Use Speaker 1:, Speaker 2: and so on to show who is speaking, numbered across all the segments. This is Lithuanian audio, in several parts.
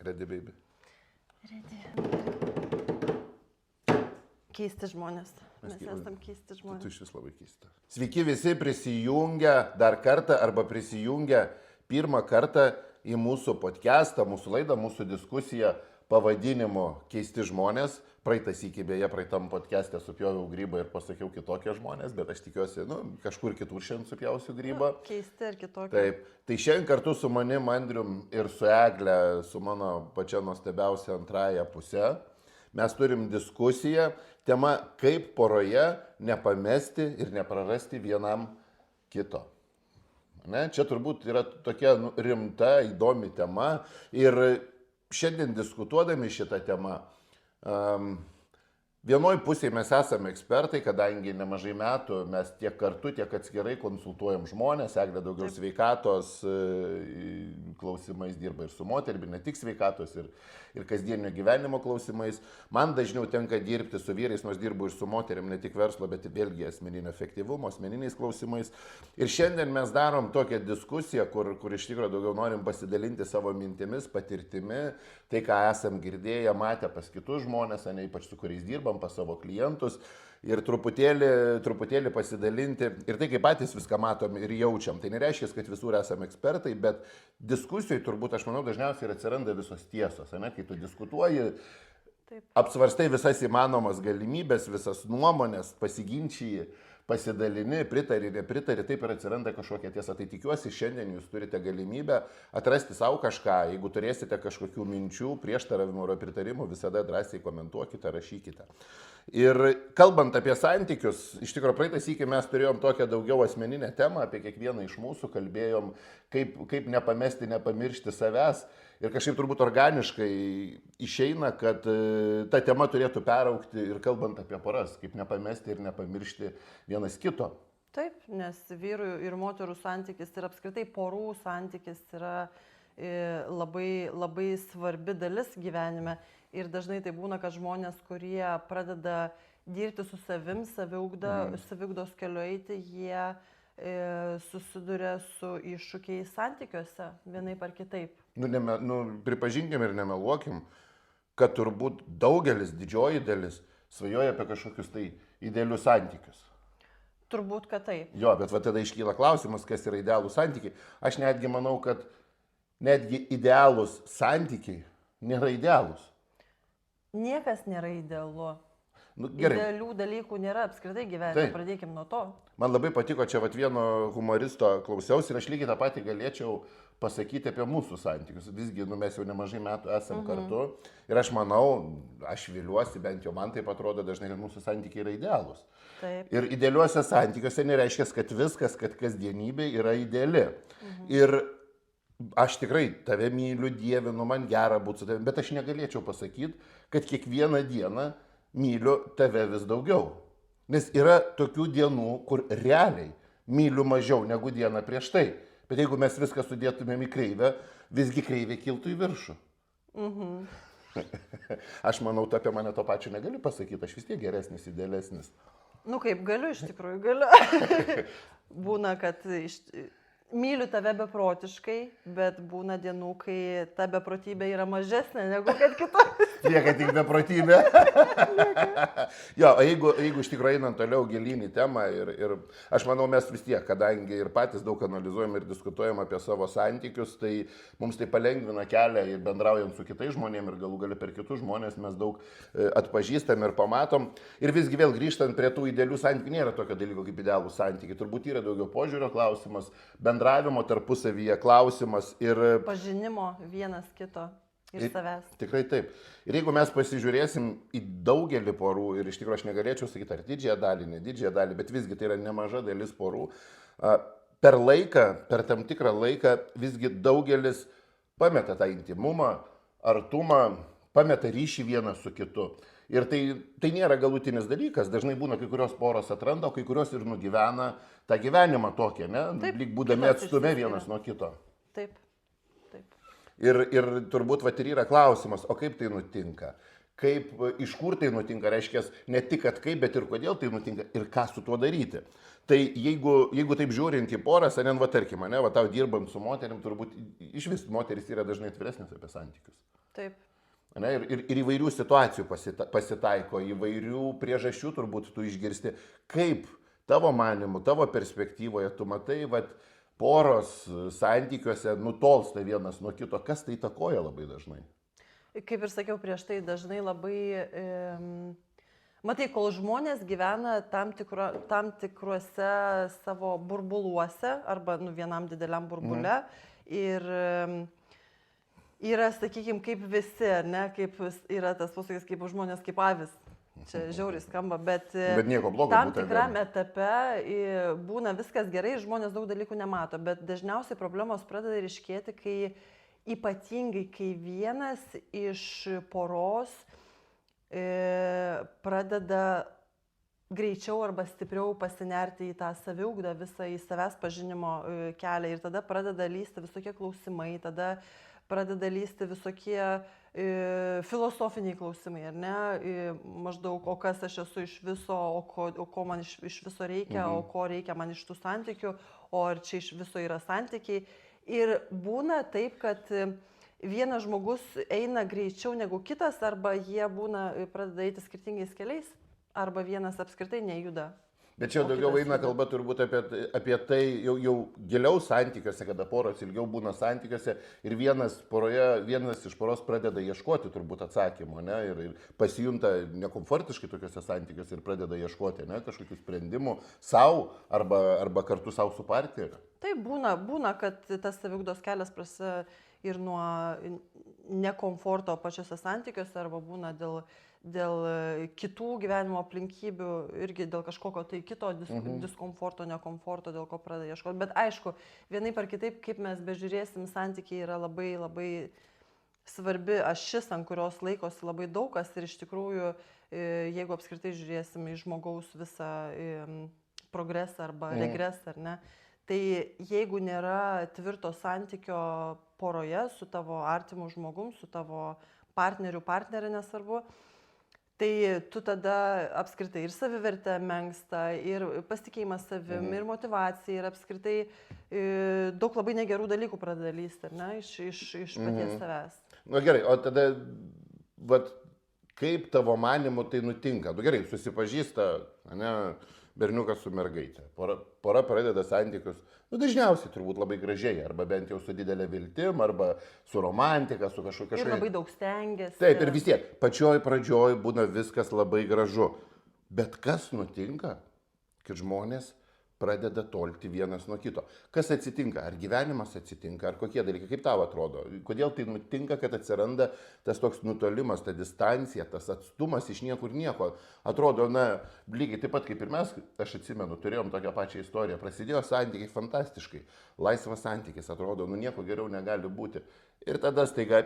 Speaker 1: Ready Baby?
Speaker 2: Keisti žmonės. Mes esam keisti žmonės.
Speaker 1: Tu iš vis labai keista. Sveiki visi prisijungę dar kartą arba prisijungę pirmą kartą į mūsų podcastą, mūsų laidą, mūsų diskusiją pavadinimu Keisti žmonės. Praeitas iki beje, praeitam podcast'e supjoviau grybą ir pasakiau kitokie žmonės, bet aš tikiuosi, kažkur kitur šiandien supjausiu grybą.
Speaker 2: Keisti ir kitokie.
Speaker 1: Taip. Tai šiandien kartu su manim, Andrium ir su Egle, su mano pačia nuostabiausia antrąja pusė, mes turim diskusiją, tema kaip poroje nepamesti ir neprarasti vienam kito. Ne? Čia turbūt yra tokia rimta, įdomi tema ir šiandien diskutuodami šitą temą, vienoj pusėje mes esame ekspertai, kadangi nemažai metų mes tiek kartu, tiek atskirai konsultuojam žmonės, Eglė daugiau sveikatos klausimais dirba ir su moterimi, ne tik sveikatos, ir kasdienio gyvenimo klausimais. Man dažniau tenka dirbti su vyrais, nors dirbu ir su moterim, ne tik verslo, bet ir vėlgi asmeninio efektyvumo, asmeniniais klausimais. Ir šiandien mes darom tokią diskusiją, kur iš tikrųjų daugiau norim pasidalinti savo mintimis, patirtimi, tai ką esam girdėję, matę pas kitus žmonės, ne ypač su kuriais dirbam, pas savo klientus ir truputėlį pasidalinti ir tai, kaip patys viską matom ir jaučiam. Tai nereiškia, kad visur esame ekspertai, bet diskusijoje turbūt, aš manau, dažniausiai ir atsiranda visos tiesos, ne? Kai tu diskutuoji, apsvarstai visas įmanomas galimybės, visas nuomonės, pasiginčyji, pasidalini, pritari, nepritari, taip ir atsiranda kažkokia tiesa. Tai tikiuosi, šiandien jūs turite galimybę atrasti savo kažką. Jeigu turėsite kažkokių minčių, prieštaravimų ar pritarimų, visada drąsiai komentuokite, rašykite. Ir kalbant apie santykius, iš tikrųjų praeitą sykį mes turėjom tokią daugiau asmeninę temą, apie kiekvieną iš mūsų kalbėjom, kaip nepamesti, nepamiršti savęs. Ir kažkaip turbūt organiškai išeina, kad ta tema turėtų peraugti ir kalbant apie poras, kaip nepamesti ir nepamiršti vienas kito.
Speaker 2: Taip, nes vyrų ir moterų santykis ir apskritai porų santykis yra labai, labai svarbi dalis gyvenime. Ir dažnai tai būna, kad žmonės, kurie pradeda dirbti su savim, saviugdos keliu eiti, jie susiduria su iššūkiais santykiuose vienaip ar kitaip.
Speaker 1: Pripažinkim ir nemeluokim, kad turbūt daugelis, didžioji dalis svajoja apie kažkokius tai idealius santykius.
Speaker 2: Turbūt, kad taip.
Speaker 1: Jo, bet va tada iškyla klausimas, kas yra idealūs santykiai. Aš netgi manau, kad netgi idealūs santykiai nėra idealūs.
Speaker 2: Niekas nėra idealu.
Speaker 1: Gerai.
Speaker 2: Idealių dalykų nėra apskritai gyvenime, pradėkim nuo to.
Speaker 1: Man labai patiko, čia vieno humoristo klausiausi ir aš lygiai tą patį galėčiau pasakyti apie mūsų santykius. Visgi mes jau nemažai metų esam kartu ir aš manau, aš viliuosi, bent jau man taip atrodo dažnai, kad mūsų santykiai yra idealūs.
Speaker 2: Taip.
Speaker 1: Ir idealiuose santykiuose nereiškia, kad viskas, kad kasdienybė yra ideali. Ir aš tikrai tave myliu, dievinu, man gera būti su tavimi, bet aš negalėčiau pasakyti, kad kiekvieną dieną myliu tave vis daugiau. Nes yra tokių dienų, kur realiai myliu mažiau negu dieną prieš tai. Bet jeigu mes viską sudėtumėm į kreivę, visgi kreivė kiltų į viršų. Aš manau, tu apie mane to pačio negali pasakyti, aš vis tiek geresnis, idealesnis.
Speaker 2: Kaip galiu, iš tikrųjų galiu. Būna, kad myliu tave beprotiškai, bet būna dienų, kai ta beprotybė yra mažesnė negu kad kita.
Speaker 1: Lieka tik beprotybė. Jo, jeigu iš tikrųjų einant toliau gilyn į temą ir aš manau, mes vis tiek, kadangi ir patys daug analizuojam ir diskutuojam apie savo santykius, tai mums tai palengvina kelią ir bendraujant su kitais žmonėmis ir galų gali per kitus žmonės mes daug atpažįstam ir pamatom. Ir visgi vėl grįžtant prie tų idealių santykių, nėra tokio dalyko kaip idealų santykiai. Turbūt yra daugiau požiūrio klausimas, bendravimo tarpusavyje klausimas ir
Speaker 2: pažinimo vienas kito ir savęs.
Speaker 1: Tikrai taip. Ir jeigu mes pasižiūrėsim į daugelį porų, ir iš tikrųjų aš negalėčiau sakyti, ar didžiąją dalį, ne didžiąją dalį, bet visgi tai yra nemaža dalis porų, per laiką, per tam tikrą laiką visgi daugelis pameta tą intimumą, artumą, pameta ryšį vienas su kitu. Ir tai nėra galutinis dalykas. Dažnai būna, kai kurios poros atranda, o kai kurios ir nugyvena tą gyvenimą tokią, ne? Lyg būdami atstume vienas nuo kito.
Speaker 2: Taip.
Speaker 1: Ir turbūt ir yra klausimas, o kaip tai nutinka? Iš kur tai nutinka? Reiškia, ne tik, kad kaip, bet ir kodėl tai nutinka ir ką su tuo daryti. Tai jeigu taip žiūrint į poras, tarkim, tau dirbant su moterim, turbūt iš vis moteris yra dažnai atviresnės apie santykius.
Speaker 2: Taip.
Speaker 1: Ne, ir įvairių situacijų pasitaiko, įvairių priežasčių turbūt tu išgirsti. Kaip tavo manimu, tavo perspektyvoje tu matai, vat, poros santykiuose nutolsta vienas nuo kito, kas tai įtakoja labai dažnai?
Speaker 2: Kaip ir sakiau prieš tai, dažnai labai... Matai, kol žmonės gyvena tam tikruose savo burbuluose arba vienam dideliam burbule ir yra, sakykime, kaip visi, ne, kaip yra tas posakis, kaip žmonės, kaip avis. Čia žiauriai skamba, bet
Speaker 1: nieko blogo.
Speaker 2: Tam tikram etape būna viskas gerai, žmonės daug dalykų nemato, bet dažniausiai problemos pradeda ryškėti, ypatingai kai vienas iš poros pradeda greičiau arba stipriau pasinerti į tą saviugdą, visą į savęs pažinimo kelią ir tada pradeda lysti visokie klausimai, tada pradeda lysti visokie filosofiniai klausimai, ar ne, maždaug, o kas aš esu iš viso, o ko man iš viso reikia, o ko reikia man iš tų santykių, o ar čia iš viso yra santykiai. Ir būna taip, kad vienas žmogus eina greičiau negu kitas, arba jie pradeda eiti skirtingais keliais, arba vienas apskritai nejuda.
Speaker 1: Bet čia daugiau eina kalba turbūt apie tai jau giliau santykiuose, kada poros ilgiau būna santykiuose ir vienas iš poros pradeda ieškoti turbūt atsakymų, ne, ir pasijunta nekomfortiškai tokiuose santykiuose ir pradeda ieškoti, ne, kažkokių sprendimų savo arba kartu savo su partneriu.
Speaker 2: Taip, būna, kad tas saviugdos kelias prasideda ir nuo nekomforto pačiose santykiuose arba būna dėl kitų gyvenimo aplinkybių, irgi dėl kažkokio tai kito diskomforto, nekomforto, dėl ko pradeda ieškoti. Bet aišku, vienaip ar kitaip, kaip mes bežiūrėsim, santykiai yra labai, labai svarbi ašis, ant kurios laikosi labai daug kas ir iš tikrųjų, jeigu apskritai žiūrėsim į žmogaus visą progresą arba regresą, ar ne, tai jeigu nėra tvirto santykio poroje su tavo artimu žmogum, su tavo partneriu, partnerė, nesvarbu, tai tu tada apskritai ir savivertė menksta, ir pasitikėjimas savim, ir motyvacija, ir apskritai daug labai negerų dalykų pradeda lysti, ar ne, iš paties savęs.
Speaker 1: Na gerai, o tada, kaip tavo manimu tai nutinka? Nu gerai, susipažįsta, ne, berniukas su mergaitė, pora pradeda santykius, dažniausiai turbūt labai gražiai, arba bent jau su didelė viltim, arba su romantika, su kažkokia...
Speaker 2: Ir labai daug stengiasi.
Speaker 1: Taip, ir vis tiek, pačioj pradžioj būna viskas labai gražu. Bet kas nutinka, kad žmonės pradeda tolti vienas nuo kito? Kas atsitinka? Ar gyvenimas atsitinka? Ar kokie dalykai? Kaip tau atrodo? Kodėl tai nutinka, kad atsiranda tas toks nutolimas, ta distancija, tas atstumas iš niekur nieko? Atrodo, na, lygiai taip pat kaip ir mes, aš atsimenu, turėjom tokią pačią istoriją. Prasidėjo santykiai fantastiškai. Laisvas santykis, atrodo, nu nieko geriau negali būti. Ir tada staiga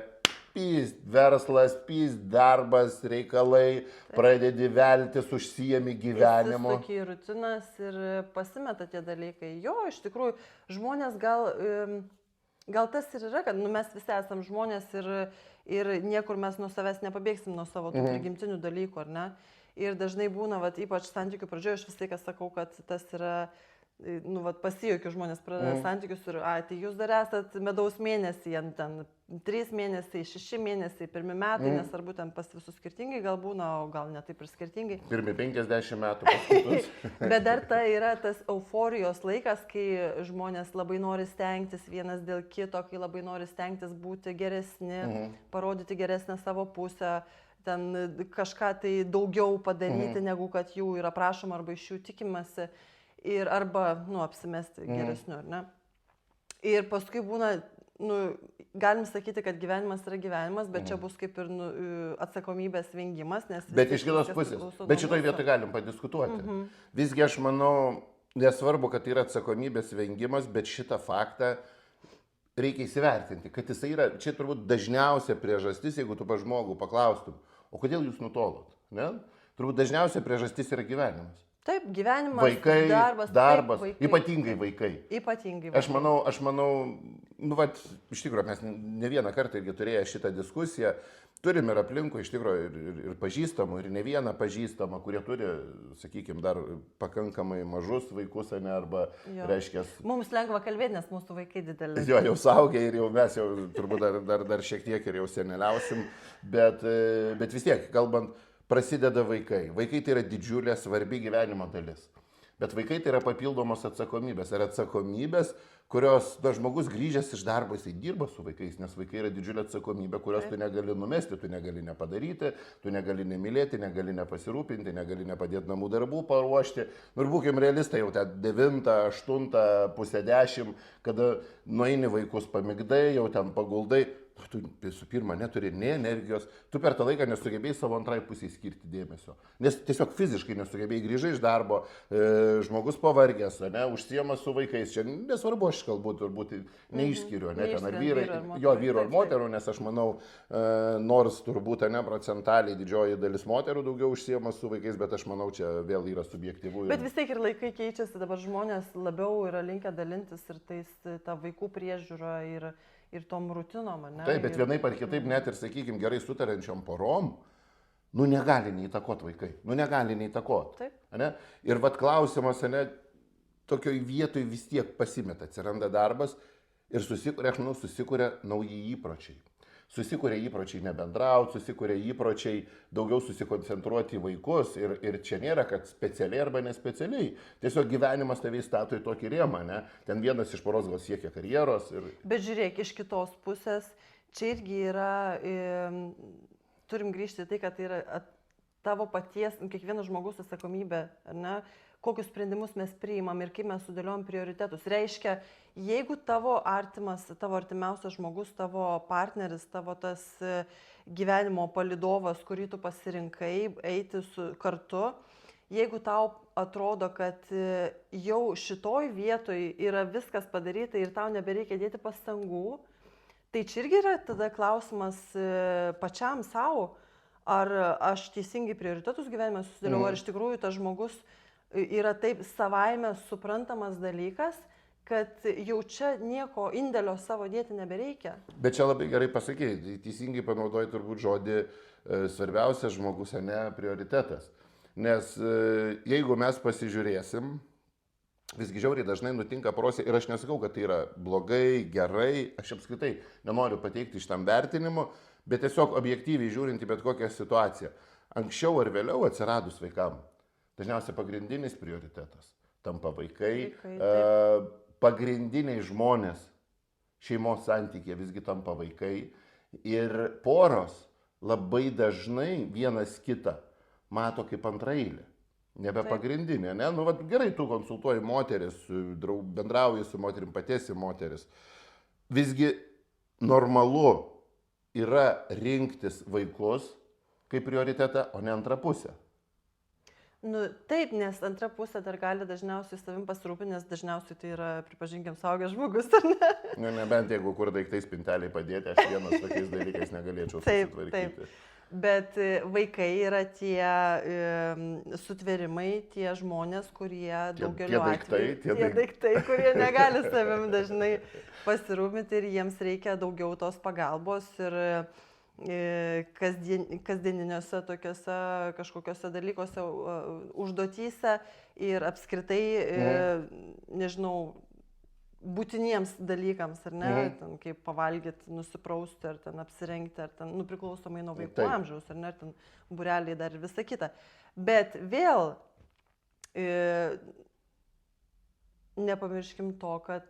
Speaker 1: pyst verslas, pyst darbas, reikalai, pradedi veltis, užsijami gyvenimu.
Speaker 2: Tokie rutinas ir pasimeta tie dalykai. Jo, iš tikrųjų, žmonės gal tas ir yra, kad mes visi esam žmonės ir niekur mes nuo savęs nepabėgsim nuo savo tų prigimtinių dalykų, ar ne? Ir dažnai būna, ypač santykių pradžioje, aš visą laiką sakau, kad tas yra... pasijuokiu žmonės pradeda santykius ir, tai jūs dar esat medaus mėnesį, ten 3 mėnesiai, 6 mėnesiai, pirmi metai, nesvarbu, ten pas visus skirtingai gal būna, o gal ne taip ir skirtingai.
Speaker 1: Pirmi 50 metų paskutinius.
Speaker 2: Bet dar yra tas euforijos laikas, kai žmonės labai nori stengtis vienas dėl kito, kai labai nori stengtis būti geresni, parodyti geresnę savo pusę, ten kažką tai daugiau padaryti, negu kad jų yra prašoma arba iš jų tikimasi. Ir arba, apsimesti geresniu, ar ne? Ir paskui būna, galim sakyti, kad gyvenimas yra gyvenimas, bet čia bus kaip ir atsakomybės vengimas, nes...
Speaker 1: Bet iš kitos pusės, bet šitoj vietoj galim padiskutuoti. Visgi aš manau, nesvarbu, kad yra atsakomybės vengimas, bet šitą faktą reikia įsivertinti, kad jisai yra, čia turbūt dažniausia priežastis, jeigu tu pa žmogų paklaustum, o kodėl jūs nutolot, ne? Turbūt dažniausia priežastis yra gyvenimas.
Speaker 2: Taip, gyvenimas,
Speaker 1: Vaikai,
Speaker 2: darbas,
Speaker 1: darbas,
Speaker 2: taip, vaikai.
Speaker 1: ypatingai vaikai.
Speaker 2: Ypatingai vaikai.
Speaker 1: Aš manau, nu, vat, iš tikrųjų, mes ne vieną kartą irgi turėję šitą diskusiją, turim ir aplinkui, iš tikrųjų, ir pažįstamų, ir ne vieną pažįstamą, kurie turi, sakykime, dar pakankamai mažus vaikus, ne, arba, reiškia...
Speaker 2: Mums lengva kalbėti, nes mūsų vaikai dideli.
Speaker 1: Jo, jau saugia ir jau mes jau turbūt dar šiek tiek ir jau seneliausim, bet vis tiek, kalbant, prasideda vaikai. Vaikai tai yra didžiulė, svarbi gyvenimo dalis. Bet vaikai tai yra papildomos atsakomybės. Ar atsakomybės, kurios, žmogus grįžęs iš darbo, jisai dirba su vaikais, nes vaikai yra didžiulė atsakomybė, kurios tu negali numesti, tu negali nepadaryti, tu negali nemylėti, negali nepasirūpinti, negali nepadėti namų darbų paruošti. Nu ir būkim realistai, jau ten 9, 8, pusę 10, kada nueini vaikus pamigdai, jau ten paguldai. Tu visų pirma neturi nei energijos, tu per tą laiką nesugebėjai savo antrai pusiai skirti dėmesio. Nes tiesiog fiziškai nesugebėjai, grįžai iš darbo, žmogus pavargęs, ne, užsiema su vaikais. Čia nesvarbu, aš galbūt turbūt neišskiriu, ne, ten ar vyrai, jo vyro ar moterų, nes aš manau, nors turbūt ne procentaliai didžioji dalis moterų daugiau užsiema su vaikais, bet aš manau, čia vėl yra subjektyvu.
Speaker 2: Bet vis tiek ir laikai keičiasi, dabar žmonės labiau yra linkę dalintis ir tais tą vaikų priežiūrą ir tom rutinom, ne?
Speaker 1: Taip, bet vienaip ar kitaip, net ir, sakykime, gerai sutarančiom porom, nu negali neįtakoti vaikai, nu negali neįtakoti.
Speaker 2: Taip.
Speaker 1: Ne? Ir vat klausimas, ne, tokioj vietoj vis tiek pasimeta, atsiranda darbas ir susikuria, aš manau, susikuria nauji įpročiai. Susikuria įpročiai nebendrauti, susikuria įpročiai daugiau susikoncentruoti į vaikus ir čia nėra, kad specialiai arba nespecialiai. Tiesiog gyvenimas tave įstato į tokį rėmą, ne? Ten vienas iš poros gal siekia karjeros.
Speaker 2: Bet žiūrėk, iš kitos pusės, čia irgi yra, turim grįžti į tai, kad tai yra tavo paties, kiekvieno žmogus atsakomybė, ne? Kokius sprendimus mes priimam ir kaip mes sudėliojam prioritetus. Reiškia, jeigu tavo artimas, tavo artimiausias žmogus, tavo partneris, tavo tas gyvenimo palydovas, kurį tu pasirinkai eiti kartu, jeigu tau atrodo, kad jau šitoj vietoj yra viskas padaryta ir tau nebereikia dėti pastangų, tai čia irgi yra tada klausimas pačiam savo, ar aš teisingai prioritetus gyvenime susidėliau, ar iš tikrųjų tas žmogus yra taip savaime suprantamas dalykas, kad jau čia nieko indėlio savo dėti nebereikia.
Speaker 1: Bet čia labai gerai pasakyti, teisingai panaudoji turbūt žodį svarbiausias žmogus, ne prioritetas. Nes jeigu mes pasižiūrėsim, visgi žiauriai dažnai nutinka porose, ir aš nesakau, kad tai yra blogai, gerai, aš apskritai nenoriu pateikti šitam vertinimu, bet tiesiog objektyviai žiūrint į bet kokią situaciją. Anksčiau ar vėliau atsiradus vaikam, dažniausiai pagrindinis prioritetas tampa vaikai, pagrindiniai žmonės šeimos santykė visgi tampa vaikai ir poros labai dažnai vienas kitą mato kaip antraeilę, nebe pagrindinė. Ne? Nu, vat, gerai, tu konsultuoji moteris, bendrauji su moterim, patiesi moteris. Visgi normalu yra rinktis vaikus kaip prioritetą, o ne antrą pusę.
Speaker 2: Nu, taip, nes antra pusė dar gali dažniausiai savim pasirūpinti, nes dažniausiai tai yra, pripažinkim, suaugęs žmogus, ar ne?
Speaker 1: Nu, nebent jeigu kur daiktai spinteliai padėti, aš vienas tokiais dalykais negalėčiau susitvarkyti. Taip.
Speaker 2: Bet vaikai yra tie sutvėrimai, tie žmonės, kurie daugeliu atveju, tie daiktai, kurie negali savim dažnai pasirūpinti ir jiems reikia daugiau tos pagalbos ir kasdieniniuose tokiuose kažkokiuose dalykuose, užduotyse ir apskritai, nežinau, būtiniems dalykams, ar ne, ten kaip pavalgyti, nusiprausti, ar ten apsirengti, ar ten, priklausomai nuo vaikų amžiaus, ar ne, ar ten būreliai dar ir visa kita. Bet vėl nepamirškim to, kad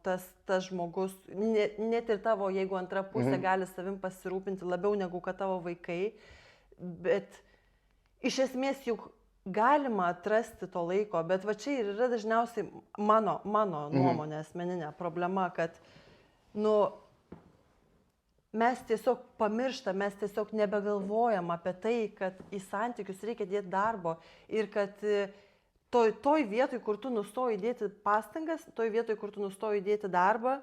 Speaker 2: tas žmogus, net ir tavo, jeigu antra pusė gali savim pasirūpinti labiau negu kad tavo vaikai, bet iš esmės juk galima atrasti to laiko, bet va čia ir yra dažniausiai mano nuomonė asmeninė problema, kad mes tiesiog pamirštam, mes tiesiog nebegalvojam apie tai, kad į santykius reikia dėti darbo ir kad toj vietoj, kur tu nustoji dėti pastangas, toj vietoj, kur tu nustoji dėti darbą,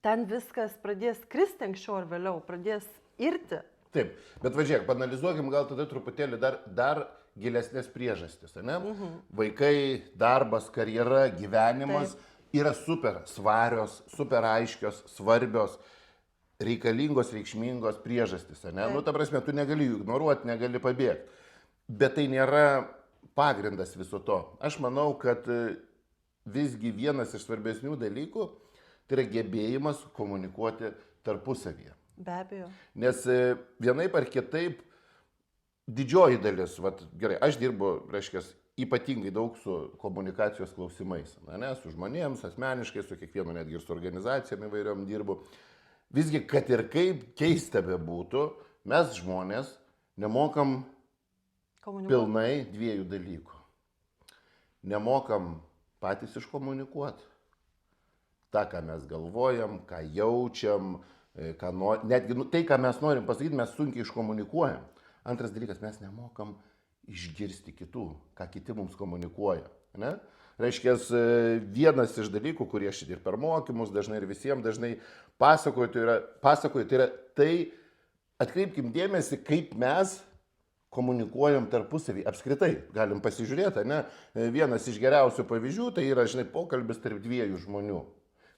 Speaker 2: ten viskas pradės kristi anksčiau ar vėliau, pradės irti.
Speaker 1: Taip, bet važiuok, panalizuokim gal tada truputėlį dar gilesnės priežastis, ne? Vaikai, darbas, karjera, gyvenimas yra super svarios, super aiškios, svarbios, reikalingos, reikšmingos priežastys, ne? Nu, ta prasme, tu negali jų ignoruoti, negali pabėgti. Bet tai nėra pagrindas viso to. Aš manau, kad visgi vienas iš svarbesnių dalykų tai yra gebėjimas komunikuoti tarpusavyje.
Speaker 2: Be abejo. Nes
Speaker 1: vienaip ar kitaip didžioji dalis, gerai, aš dirbu, reiškia, ypatingai daug su komunikacijos klausimais, ne, su žmonėms, asmeniškai, su kiekvienu, netgi ir su organizacijom įvairiom dirbu. Visgi, kad ir kaip keista bebūtų, mes žmonės nemokam pilnai dviejų dalykų. Nemokam patys iškomunikuoti. Ta, ką mes galvojam, ką jaučiam, netgi tai, ką mes norim pasakyti, mes sunkiai iškomunikuojam. Antras dalykas, mes nemokam išgirsti kitų, ką kiti mums komunikuoja. Ne? Reiškia, vienas iš dalykų, kurie aš ir per mokymus dažnai ir visiems dažnai pasakoju, tai yra tai, atkreipkim dėmesį, kaip mes komunikuojam tarpusavį. Apskritai, galim pasižiūrėti, ne? Vienas iš geriausių pavyzdžių tai yra, žinai, pokalbis tarp dviejų žmonių.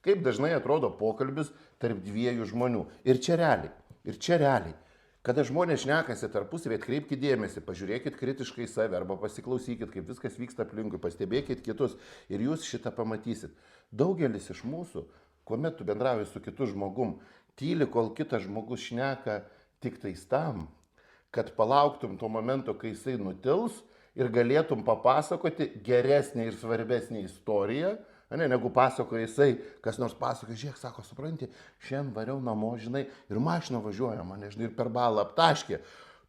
Speaker 1: Kaip dažnai atrodo pokalbis tarp dviejų žmonių. Ir čia realiai. Kada žmonės šnekasi tarpusavį, atkreipkite dėmesį, pažiūrėkit kritiškai save arba pasiklausykit, kaip viskas vyksta aplinkui, pastebėkit kitus ir jūs šitą pamatysit. Daugelis iš mūsų, kuomet tu bendrauji su kitu žmogum, tyli, kol kitas žmogus šneka tik tais tam, kad palauktum to momento, kai jisai nutils ir galėtum papasakoti geresnę ir svarbesnę istoriją, negu pasakoja jisai, kas nors pasakoja, žiūrėk, sako, supranti, šiandien variau namo, žinai, ir mašina važiuoja, mane, žinai, ir per balą aptaškė.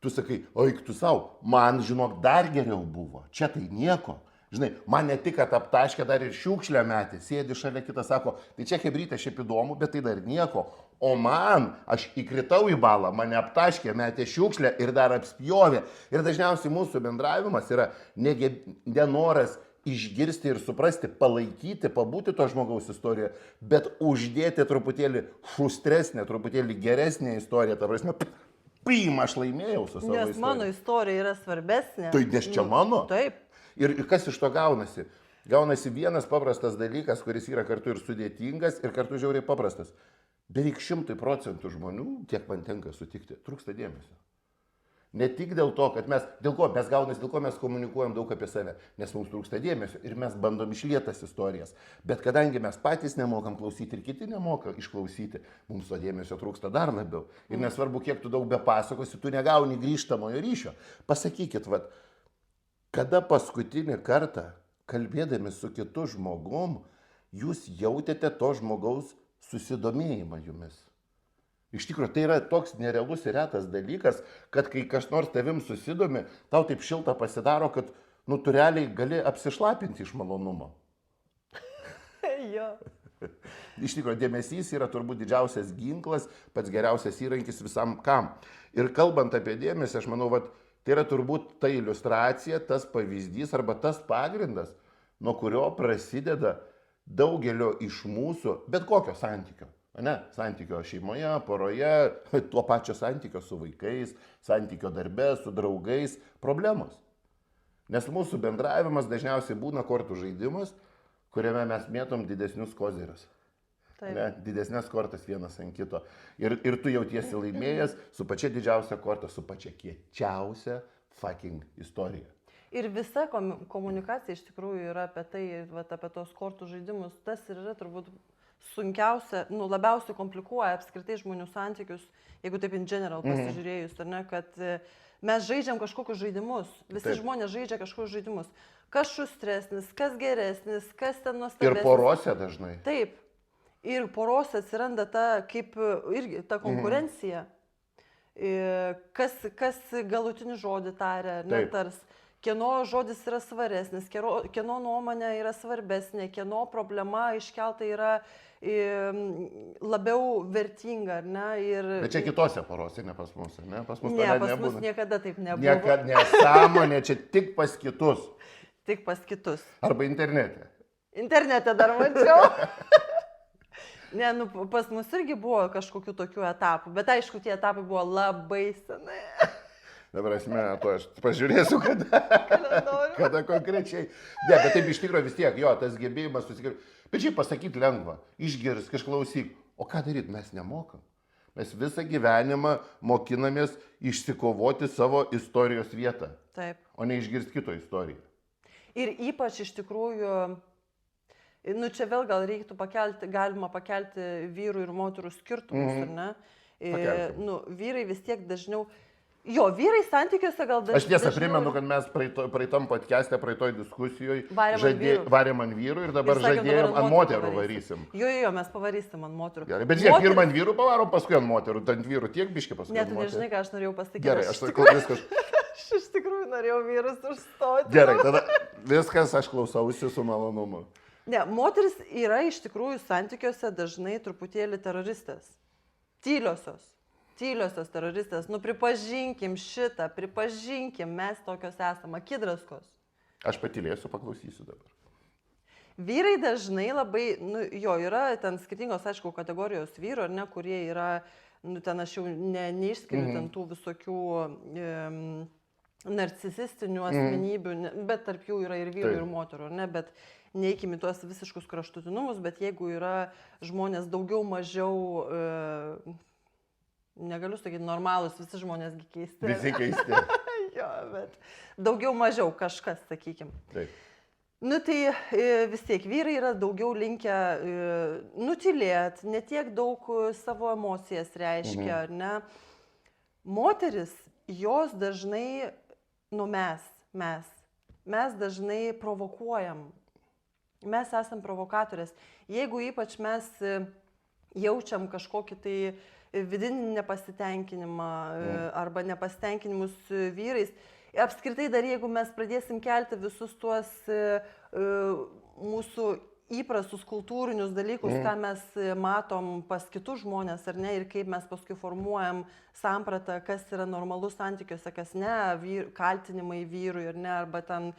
Speaker 1: Tu sakai, oik tu savo, man, žinok, dar geriau buvo, čia tai nieko. Žinai, man ne tik, kad aptaškė, dar ir šiukšlę metė, sėdi šalia kitas, sako, tai čia hebrytė šiaip įdomu, bet tai dar nieko. O man, aš įkritau į balą, mane aptaškė, metė šiukšlę ir dar apspjovė. Ir dažniausiai mūsų bendravimas yra nenoras išgirsti ir suprasti, palaikyti, pabūti to žmogaus istoriją, bet uždėti truputėlį šustresnę, truputėlį geresnę istoriją, ta prasme, priima, aš laimėjau su savo istorija.
Speaker 2: Nes mano istorija yra svarbesnė.
Speaker 1: Tai nes čia mano.
Speaker 2: Taip.
Speaker 1: Ir kas iš to gaunasi? Gaunasi vienas paprastas dalykas, kuris yra kartu ir sudėtingas, ir kartu žiauriai paprastas. Beveik 100% žmonių, tiek man tenka sutikti, trūksta dėmesio. Ne tik dėl to, kad dėl ko mes komunikuojam daug apie save, nes mums trūksta dėmesio ir mes bandom išlietas istorijas. Bet kadangi mes patys nemokam klausyti ir kiti nemoka išklausyti, mums to dėmesio trūksta dar labiau. Ir nesvarbu, kiek tu daug bepasakosi, tu negauni grįžtamojo ryšio. Pasakykit, kada paskutinį kartą, kalbėdami su kitu žmogum, jūs jautėte to žmogaus susidomėjimą jumis. Iš tikrųjų, tai yra toks nerealus ir retas dalykas, kad kai kas nors tavim susidomi, tau taip šilta pasidaro, kad, tu realiai gali apsišlapinti iš malonumo.
Speaker 2: Jo.
Speaker 1: Iš tikrųjų, dėmesys yra turbūt didžiausias ginklas, pats geriausias įrankis visam kam. Ir kalbant apie dėmesį, aš manau, tai yra turbūt ta iliustracija, tas pavyzdys arba tas pagrindas, nuo kurio prasideda daugelio iš mūsų bet kokio santykio. Santykio šeimoje, poroje, tuo pačio santykio su vaikais, santykio darbe, su draugais, problemos. Nes mūsų bendravimas dažniausiai būna kortų žaidimas, kuriame mes mėtom didesnius kozirius. Didesnės kortas vienas ant kito. Ir tu jautiesi laimėjęs su pačia didžiausia korta, su pačia kiečiausia fucking istorija.
Speaker 2: Ir visa komunikacija iš tikrųjų yra apie tai, apie tos kortų žaidimus. Tas ir yra turbūt sunkiausia, labiausiai komplikuoja apskritai žmonių santykius, jeigu taip in general pasižiūrėjus, ar ne, kad mes žaidžiam kažkokius žaidimus, visi žmonės žaidžia kažkokius žaidimus. Kas šustresnis, kas geresnis, kas ten nuostabesnis.
Speaker 1: Ir porose dažnai.
Speaker 2: Taip. Ir porose atsiranda irgi ta konkurencija. Kas galutinį žodį taria, netars. Kieno žodis yra svaresnis, kieno nuomonė yra svarbesnė, kieno problema iškelta yra labiau vertinga, ar ne?
Speaker 1: Bet čia kitose porose, ne pas mus, ne? Pas mus
Speaker 2: niekada taip nebuvo.
Speaker 1: Niekada nesąmonė, čia tik pas kitus.
Speaker 2: Tik pas kitus.
Speaker 1: Arba internete.
Speaker 2: Internete dar mačiau. Ne, pas mus irgi buvo kažkokių tokių etapų, bet aišku, tie etapai buvo labai senai.
Speaker 1: Dabar esmė, to aš pažiūrėsiu, kada konkrečiai. Ne, bet taip iš tikrųjų vis tiek, jo, tas gebėjimas susikirti. Bet šiaip pasakyti lengva, išgirs, kažklausyk. O ką daryti, mes nemokam. Mes visą gyvenimą mokinamės išsikovoti savo istorijos vietą.
Speaker 2: Taip.
Speaker 1: O ne išgirsti kito istoriją.
Speaker 2: Ir ypač iš tikrųjų, nu čia vėl gal reiktų galima pakelti vyrų ir moterų skirtumus, ar ne? Nu, vyrai vis tiek dažniau, vyrai santykiuose gal dažniau.
Speaker 1: Aš tiesą primenu, kad mes praeitam podcast'e, praeitoj diskusijoje varėm ant vyrų ir dabar žadėjom ant moterų varysim.
Speaker 2: Jo, mes pavarysim ant moterų.
Speaker 1: Gerai, bet žiūrėk, pirmą ant vyrų pavarom, paskui ant moterų, ant vyrų tiek biški paskui.
Speaker 2: Ne, tu nežinai, ką aš norėjau pasakyti.
Speaker 1: Gerai, aš sakau viskas.
Speaker 2: Aš iš tikrųjų norėjau vyrus užstoti.
Speaker 1: Gerai, tada viskas aš klausausi su malonumu.
Speaker 2: Ne, moteris yra iš tikrųjų santykiuose dažnai truputėlį teroristės. Tyliosios teroristės. Nu pripažinkim šitą, mes tokios esame, akidraskos.
Speaker 1: Aš patylėsiu, paklausysiu dabar.
Speaker 2: Vyrai dažnai labai, yra ten skirtingos, aišku, kategorijos vyrų, ar ne, kurie yra, ten aš jau neišskiriu ten tų visokių narcisistinių asmenybių, bet tarp jų yra ir vyrų, ir moterų, ar ne, bet neikime tuos visiškus kraštutinumus, bet jeigu yra žmonės daugiau mažiau, negaliu sakyti normalūs, visi žmonės keisti.
Speaker 1: Visi keisti.
Speaker 2: Jo, bet daugiau mažiau kažkas, sakykime.
Speaker 1: Taip.
Speaker 2: Nu tai vis tiek vyrai yra daugiau linkę nutylėti, netiek daug savo emocijas reiškia, ar ne. Moteris, jos dažnai, mes dažnai provokuojam. Mes esam provokatorės. Jeigu ypač mes jaučiam kažkokį tai vidinį nepasitenkinimą arba nepasitenkinimus vyrais, apskritai dar jeigu mes pradėsim kelti visus tuos mūsų įprastus kultūrinius dalykus, ką mes matom pas kitus žmonės, ar ne, ir kaip mes paskui formuojam sampratą, kas yra normalus santykiuose, kas ne, kaltinimai vyrui, ar ne, arba ten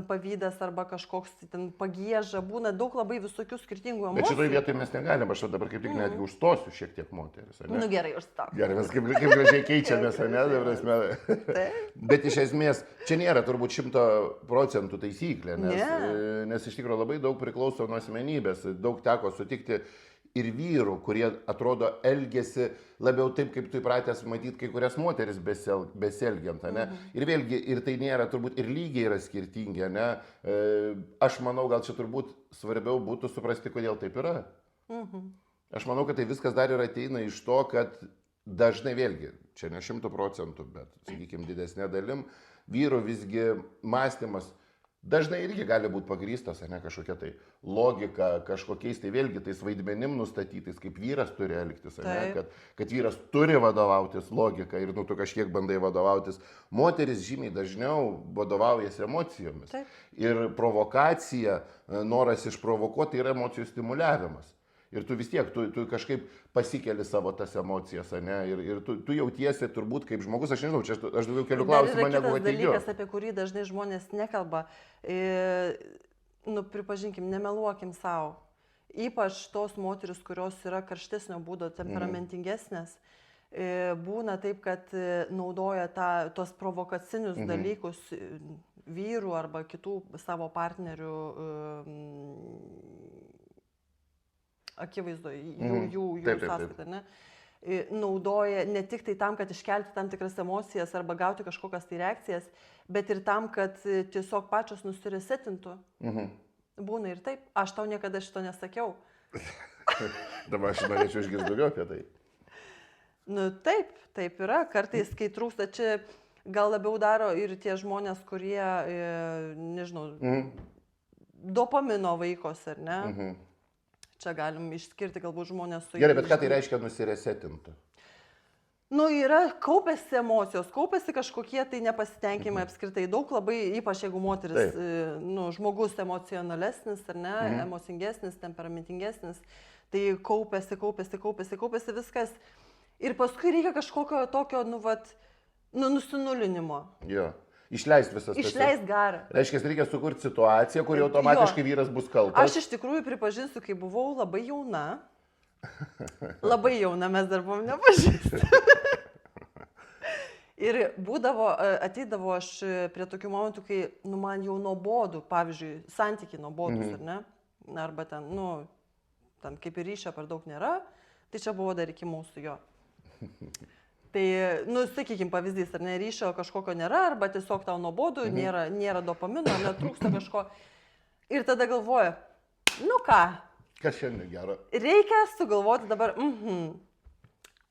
Speaker 2: pavydas, arba kažkoks ten pagieža, būna daug labai visokių skirtingų emocijų.
Speaker 1: Bet šitoje vietoje mes negalim, aš dabar kaip tik netgi užstosiu šiek tiek moteris.
Speaker 2: Nu gerai, užstok.
Speaker 1: Gerai, mes kaip gražiai keičiamės, ar ne? Bet iš esmės, čia nėra turbūt 100% taisyklė, nes iš tikrųjų labai daug priklauso nuo asmenybės. Daug teko sutikti ir vyrų, kurie atrodo elgesi labiau taip, kaip tu įpratęs matyti kai kurias moteris besielgiant, ne? Ir vėlgi, ir tai nėra, turbūt ir lygiai yra skirtingi, ne? Aš manau, gal čia turbūt svarbiau būtų suprasti, kodėl taip yra. Aš manau, kad tai viskas dar ir ateina iš to, kad dažnai vėlgi, čia ne 100%, bet, sakykime, didesnė dalim, vyrų visgi mąstymas dažnai irgi gali būti pagrįstas, ne, kažkokia tai logika, kažkokiais tai vėlgi tais vaidmenim nustatytais, kaip vyras turi elgtis, ne, kad vyras turi vadovautis logika ir tu kažkiek bandai vadovautis. Moteris žymiai dažniau vadovaujasi emocijomis. Taip. Ir provokacija, noras išprovokuoti yra emocijų stimuliavimas. Ir tu vis tiek, tu kažkaip pasikeli savo tas emocijas, ne? Ir tu jautiesi turbūt kaip žmogus, aš nežinau, čia aš daugiau kelių klausimą negu ateigiu.
Speaker 2: Dalykas, apie kurį dažnai žmonės nekalba, pripažinkim, nemeluokim savo. Ypač tos moteris, kurios yra karštesnio būdo, temperamentingesnės, būna taip, kad naudoja tos provokacinius dalykus vyrų arba kitų savo partnerių akivaizdu, jų sąskaitą, ne? Naudoja ne tik tai tam, kad iškelti tam tikras emocijas arba gauti kažkokias tai reakcijas, bet ir tam, kad tiesiog pačios nusiresetintų. Būna ir taip. Aš tau niekada šito nesakiau.
Speaker 1: Dabar aš norėčiau išgirsti daugiau apie tai.
Speaker 2: Nu taip yra. Kartais, kai trūksta, čia gal labiau daro ir tie žmonės, kurie, nežinau, dopamino vaikos, ar ne? Čia galim išskirti galbūt žmonės su...
Speaker 1: Gerai, bet ką tai reiškia nusiresetinti?
Speaker 2: Nu, kaupėsi emocijos, kaupėsi kažkokie tai nepasitenkinimai apskritai. Daug labai, ypač jeigu moteris, žmogus emocionalesnis, ar ne, emocingesnis, temperamentingesnis, tai kaupėsi viskas. Ir paskui reikia kažkokio tokio, nusinulinimo.
Speaker 1: Jo. Išleist visas.
Speaker 2: Išleist garą.
Speaker 1: Reiškia, reikia sukurti situaciją, kur automatiškai vyras bus kaltas.
Speaker 2: Aš iš tikrųjų pripažinsiu, kai buvau labai jauna. Labai jauna, mes dar buvom nepažįstami. Ir ateidavo aš prie tokių momentų, kai, man jau nuobodų, pavyzdžiui, santykiai nuobodus, ar ne? Arba ten, ten kaip ir ryšio per daug nėra, tai čia buvo dar iki mūsų jo. Tai, sakykime, pavyzdys, ar ne, ryšio kažkokio nėra, arba tiesiog tau nuobodų, nėra dopamino, netrūksta kažko. Ir tada galvoju, ką?
Speaker 1: Kas šiandien gero?
Speaker 2: Reikia sugalvoti dabar,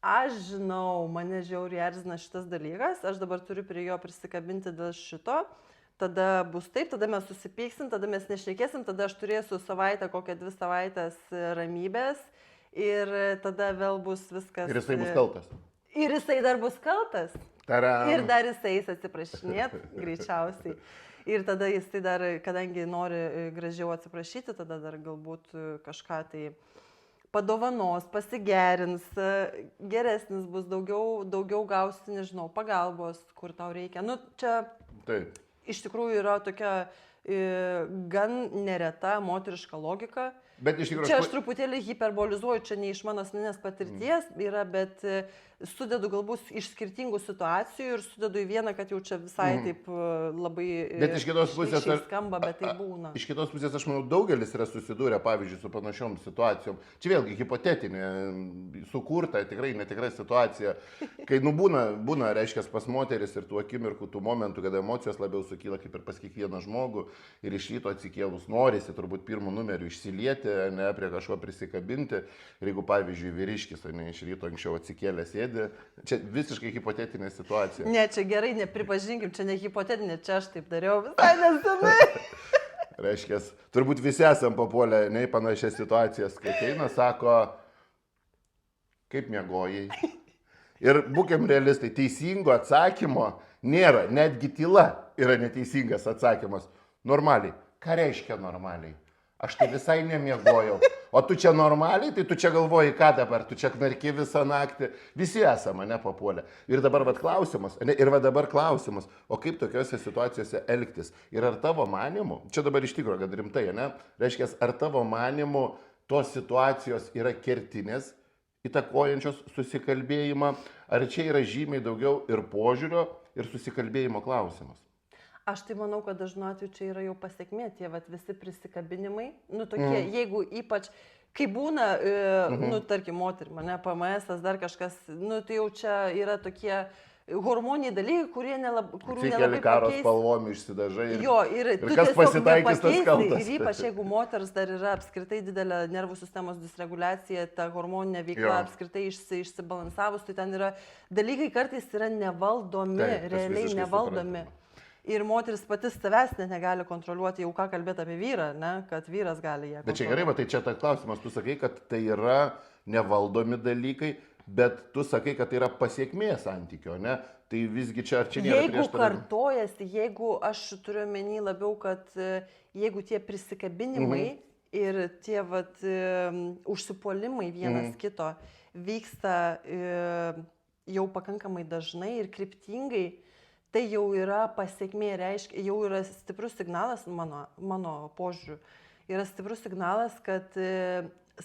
Speaker 2: aš žinau, mane žiauriai erzina šitas dalykas, aš dabar turiu prie jo prisikabinti dėl šito, tada bus taip, tada mes susipyksim, tada mes nešnekėsim, tada aš turėsiu savaitę, kokią 2 savaitės ramybės ir tada vėl bus viskas.
Speaker 1: Ir jisai bus kaltas.
Speaker 2: Ir jisai dar bus kaltas.
Speaker 1: Taram.
Speaker 2: Ir dar jisai atsiprašinėt, greičiausiai. Ir tada jisai dar, kadangi nori gražiau atsiprašyti, tada dar galbūt kažką tai padovanos, pasigerins, geresnis bus, daugiau gausi, nežinau, pagalbos, kur tau reikia. Čia
Speaker 1: Taip.
Speaker 2: Iš tikrųjų yra tokia gan nereta moteriška logika.
Speaker 1: Bet iš tikrųjų...
Speaker 2: Čia aš truputėlį hiperbolizuoju, čia ne iš mano asmeninės patirties yra, bet sudedu galbūt iš skirtingų situacijų ir sudedu į vieną, kad jau čia visai taip labai...
Speaker 1: Bet iš kitos pusės...
Speaker 2: skamba, bet tai būna.
Speaker 1: Iš kitos pusės, aš manau, daugelis yra susidūrę, pavyzdžiui, su panašiom situacijom. Čia vėlgi hipotetinė, sukurta, tikrai netikra situacija. Kai būna, reiškia, pas moteris ir tų akimirkų, tų momentų, kada emocijos labiau sukyla kaip ir pas kiekvieną žmogų ir iš ryto atsikėlus norisi turbūt pirmų numerių išsilieti, ne prie kažko prisikabinti. Ir jeigu, pavyzdžiui, vyriškis, ne iš ryto anksčiau atsikėlęs sėdi, čia visiškai hipotetinė situacija.
Speaker 2: Ne, čia gerai, nepripažinkim, čia ne hipotetinė, čia aš taip dariau visai nesenai.
Speaker 1: Reiškia, turbūt visi esam papuolę ne į panašias situacijas, kai ateina, sako, kaip miegojai. Ir būkim realistai, teisingo atsakymo nėra, netgi tyla yra neteisingas atsakymas. Normaliai. Ką reiškia normaliai? Aš tai visai nemiegojau. O tu čia normaliai, tai tu čia galvoji, ką dabar, tu čia knarki visą naktį. Visi esame nepapuolę. Ir dabar klausimas, o kaip tokiuose situacijose elgtis? Ir ar tavo manimu, čia dabar iš tikrųjų, kad rimtai, ne? Reiškia, ar tavo manimu tos situacijos yra kertinės, įtakojančios susikalbėjimą, ar čia yra žymiai daugiau ir požiūrio, ir susikalbėjimo klausimas?
Speaker 2: Aš tai manau, kad dažnu atveju čia yra jau pasiekmė, tie visi prisikabinimai, tokie, jeigu ypač, kai būna, tarkim, moterim, PMS, dar kažkas, tai jau čia yra tokie hormoniniai dalykai, kurių nelabai
Speaker 1: karo
Speaker 2: pakeis.
Speaker 1: Spalvom išsidažai.
Speaker 2: Ir
Speaker 1: kas pasitaikys, tas kaltas.
Speaker 2: Ir ypač jeigu moters dar yra apskritai didelė nervų sistemos disreguliacija, ta hormoninė veikla apskritai išsibalansavus, tai ten yra dalykai kartais yra nevaldomi, realiai nevaldomi. Ir moteris pati savęs negali kontroliuoti, jau ką kalbėti apie vyrą, ne? Kad vyras gali ją kontroliuoti.
Speaker 1: Bet čia gerai, tai čia tas klausimas, tu sakai, kad tai yra nevaldomi dalykai, bet tu sakai, kad tai yra pasiekmė santykio, ne? Tai visgi čia ar čia nėra prieštaravimų?
Speaker 2: Jeigu kartojasi, jeigu aš turiu omeny labiau, kad jeigu tie prisikabinimai ir tie užsipuolimai vienas kito vyksta jau pakankamai dažnai ir kryptingai, tai jau yra pasiekmė, reiškia, jau yra stiprus signalas, mano požiūriu, yra stiprus signalas, kad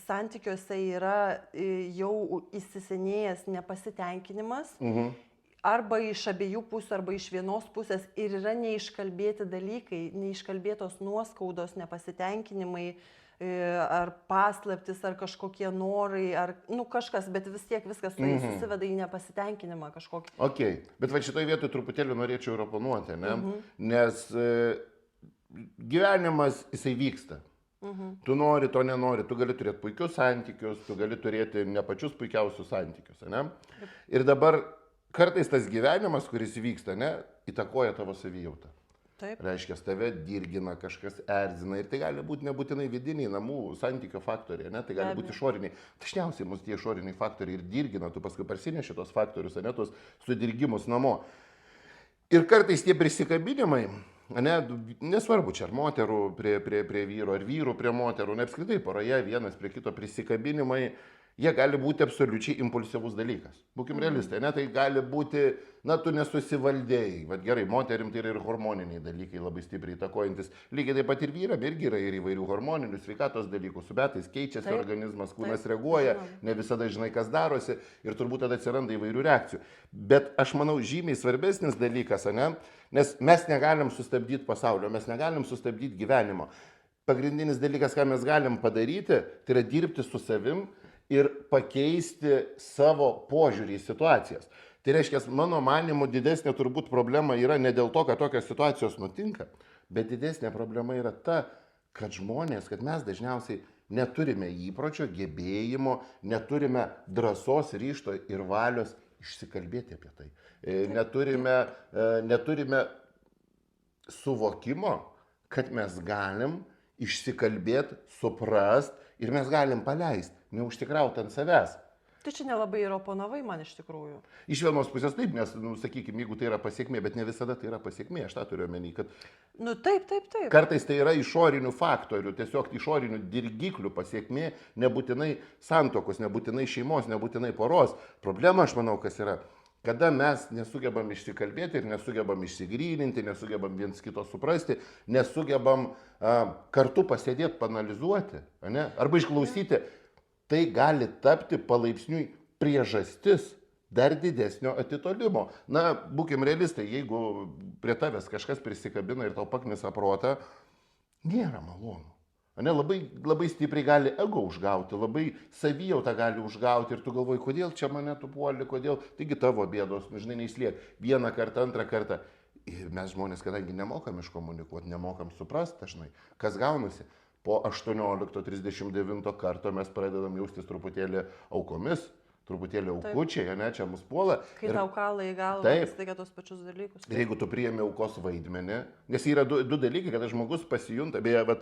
Speaker 2: santykiuose yra jau įsisenėjęs nepasitenkinimas, arba iš abiejų pusių, arba iš vienos pusės ir yra neiškalbėti dalykai, neiškalbėtos nuoskaudos, nepasitenkinimai, ar paslaptis, ar kažkokie norai, ar kažkas, bet vis tiek viskas su jais susiveda į nepasitenkinimą kažkokį.
Speaker 1: Ok, bet va šitoj vietoj truputėlį norėčiau ir oponuoti, ne? Nes gyvenimas jisai vyksta. Tu nori, to nenori, tu gali turėti puikius santykius, tu gali turėti ne pačius puikiausius santykius, ne? Ir dabar kartais tas gyvenimas, kuris vyksta, ne, įtakoja tavo savijautą.
Speaker 2: Taip.
Speaker 1: Reiškia, tave dirgina, kažkas erzina ir tai gali būti nebūtinai vidiniai namų santykio faktoriai, ne? Tai gali būti išoriniai. Dažniausiai mus tie išoriniai faktoriai ir dirgina, tu paskui parsineši tos faktorius, ne, tos sudirgimus namo. Ir kartais tie prisikabinimai, ne, nesvarbu, čia ar moterų prie vyro, ar vyrų prie moterų, ne apskritai poroje vienas prie kito prisikabinimai, jie gali būti absoliučiai impulsyvus dalykas. Būkim realistai, ne, tai gali būti, na, tu nesusivaldėjai. Vat gerai, moterim tai yra ir hormoniniai dalykai labai stipriai įtakojantis. Lygiai taip pat ir vyram irgi yra ir įvairių hormoninių sveikatos dalykų. Su metais keičiasi organizmas, kūnas reaguoja, ne visada žinai, kas darosi ir turbūt tada atsiranda įvairių reakcijų. Bet aš manau, žymiai svarbesnis dalykas, ne, nes mes negalim sustabdyti pasaulio, mes negalim sustabdyti gyvenimo. Pagrindinis dalykas, ką mes galim padaryti, tai yra dirbti su savim ir pakeisti savo požiūrį į situacijas. Tai reiškia, mano manimu, didesnė turbūt problema yra ne dėl to, kad tokios situacijos nutinka, bet didesnė problema yra ta, kad žmonės, kad mes dažniausiai neturime įpročio, gebėjimo, neturime drąsos, ryžto ir valios išsikalbėti apie tai. Neturime suvokimo, kad mes galim išsikalbėti, suprast ir mes galim paleisti, neužtikrauti ant savęs.
Speaker 2: Tai čia nelabai yra oponavai man iš tikrųjų.
Speaker 1: Iš vienos pusės taip, nes, sakykime, jeigu tai yra pasiekmė, bet ne visada tai yra pasiekmė, aš tą turiu omeny, kad
Speaker 2: Taip.
Speaker 1: kartais tai yra išorinių faktorių, tiesiog išorinių dirgiklių pasiekmė, nebūtinai santokos, nebūtinai šeimos, nebūtinai poros. Problema, aš manau, kas yra, kada mes nesugebam išsikalbėti ir nesugebam išsigryninti, nesugebam viens kito suprasti, nesugebam kartu pasėdėti, panalizuoti, ne? Arba išklausyti, tai gali tapti palaipsniui priežastis dar didesnio atitolimo. Na, būkim realistai, jeigu prie tavęs kažkas prisikabina ir tau paknisa protą, nėra malonu. Ne, labai stipriai gali ego užgauti, labai savijautą gali užgauti ir tu galvoji, kodėl čia mane tu puoli, kodėl, taigi tavo bėdos, žinai, neįsliek. Vieną kartą, antrą kartą. Ir mes žmonės, kadangi nemokam iškomunikuoti, nemokam suprasti dažnai, kas gaunasi. Po 18-39 karto mes pradedam jaustis truputėlį aukomis, truputėlį aukučiai, ne, čia mus puola.
Speaker 2: Kai tau kala į galvą, staiga tos pačius dalykus.
Speaker 1: Ir jeigu tu priėmė aukos vaidmenį, nes yra du dalykai, kada žmogus pasijunta, beje,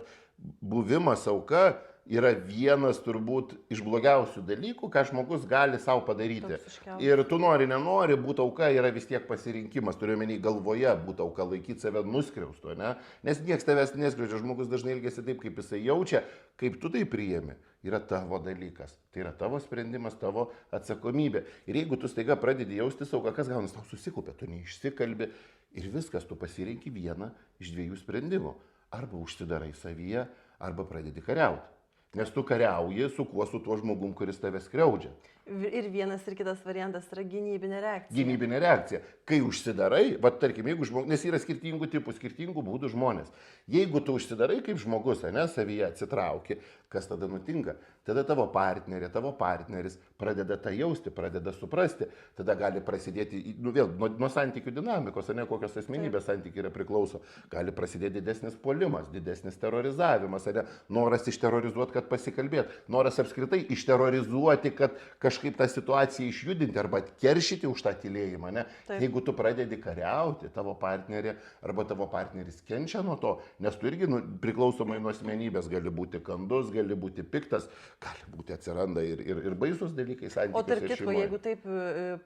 Speaker 1: buvimas auka yra vienas turbūt iš blogiausių dalykų, ką žmogus gali savo padaryti. Ir tu nori, nenori, būti auka yra vis tiek pasirinkimas, turiu omeny galvoje būti auka, laikyti save nuskriaustu, ne? Nes niekas tavęs neskriaudžia, žmogus dažnai elgiasi taip, kaip jisai jaučia, kaip tu tai priėmi, yra tavo dalykas, tai yra tavo sprendimas, tavo atsakomybė. Ir jeigu tu staiga pradedi jaustis auka, kas gaunasi, tau susikaupia, tu neišsikalbi ir viskas, tu pasirinki vieną iš dviejų sprendimų. Arba užsidarai savyje, arba pradedi kariauti. Nes tu kariauji su kuo, su tuo žmogum, kuris tave skriaudžia.
Speaker 2: Ir vienas ir kitas variantas yra gynybinė reakcija.
Speaker 1: Gynybinė reakcija. Kai užsidarai, tarkim, jeigu žmogus, nes yra skirtingų tipų, skirtingų būdų žmonės. Jeigu tu užsidarai kaip žmogus, ne, savyje atsitrauki, kas tada nutinka? Tada tavo partnerė, tavo partneris pradeda tą jausti, pradeda suprasti. Tada gali prasidėti, vėl, nuo santykių dinamikos, ne kokios asmenybės santykiai yra priklauso. Gali prasidėti didesnis puolimas, didesnis terrorizavimas, ne, noras išterrorizuoti, kad pasikalbėt, noras apskritai išterrorizuoti, kad kažkaip tą situaciją išjudinti arba atkeršyti už tą tylėjimą. Ne? Jeigu tu pradedi kariauti, tavo partnerė arba tavo partneris kenčia nuo to, nes tu irgi priklausomai nuo asmenybės gali būti kandus, gali būti piktas, gali būti atsiranda ir baisus dalykai santykiuose.
Speaker 2: O tarp kitko, jeigu taip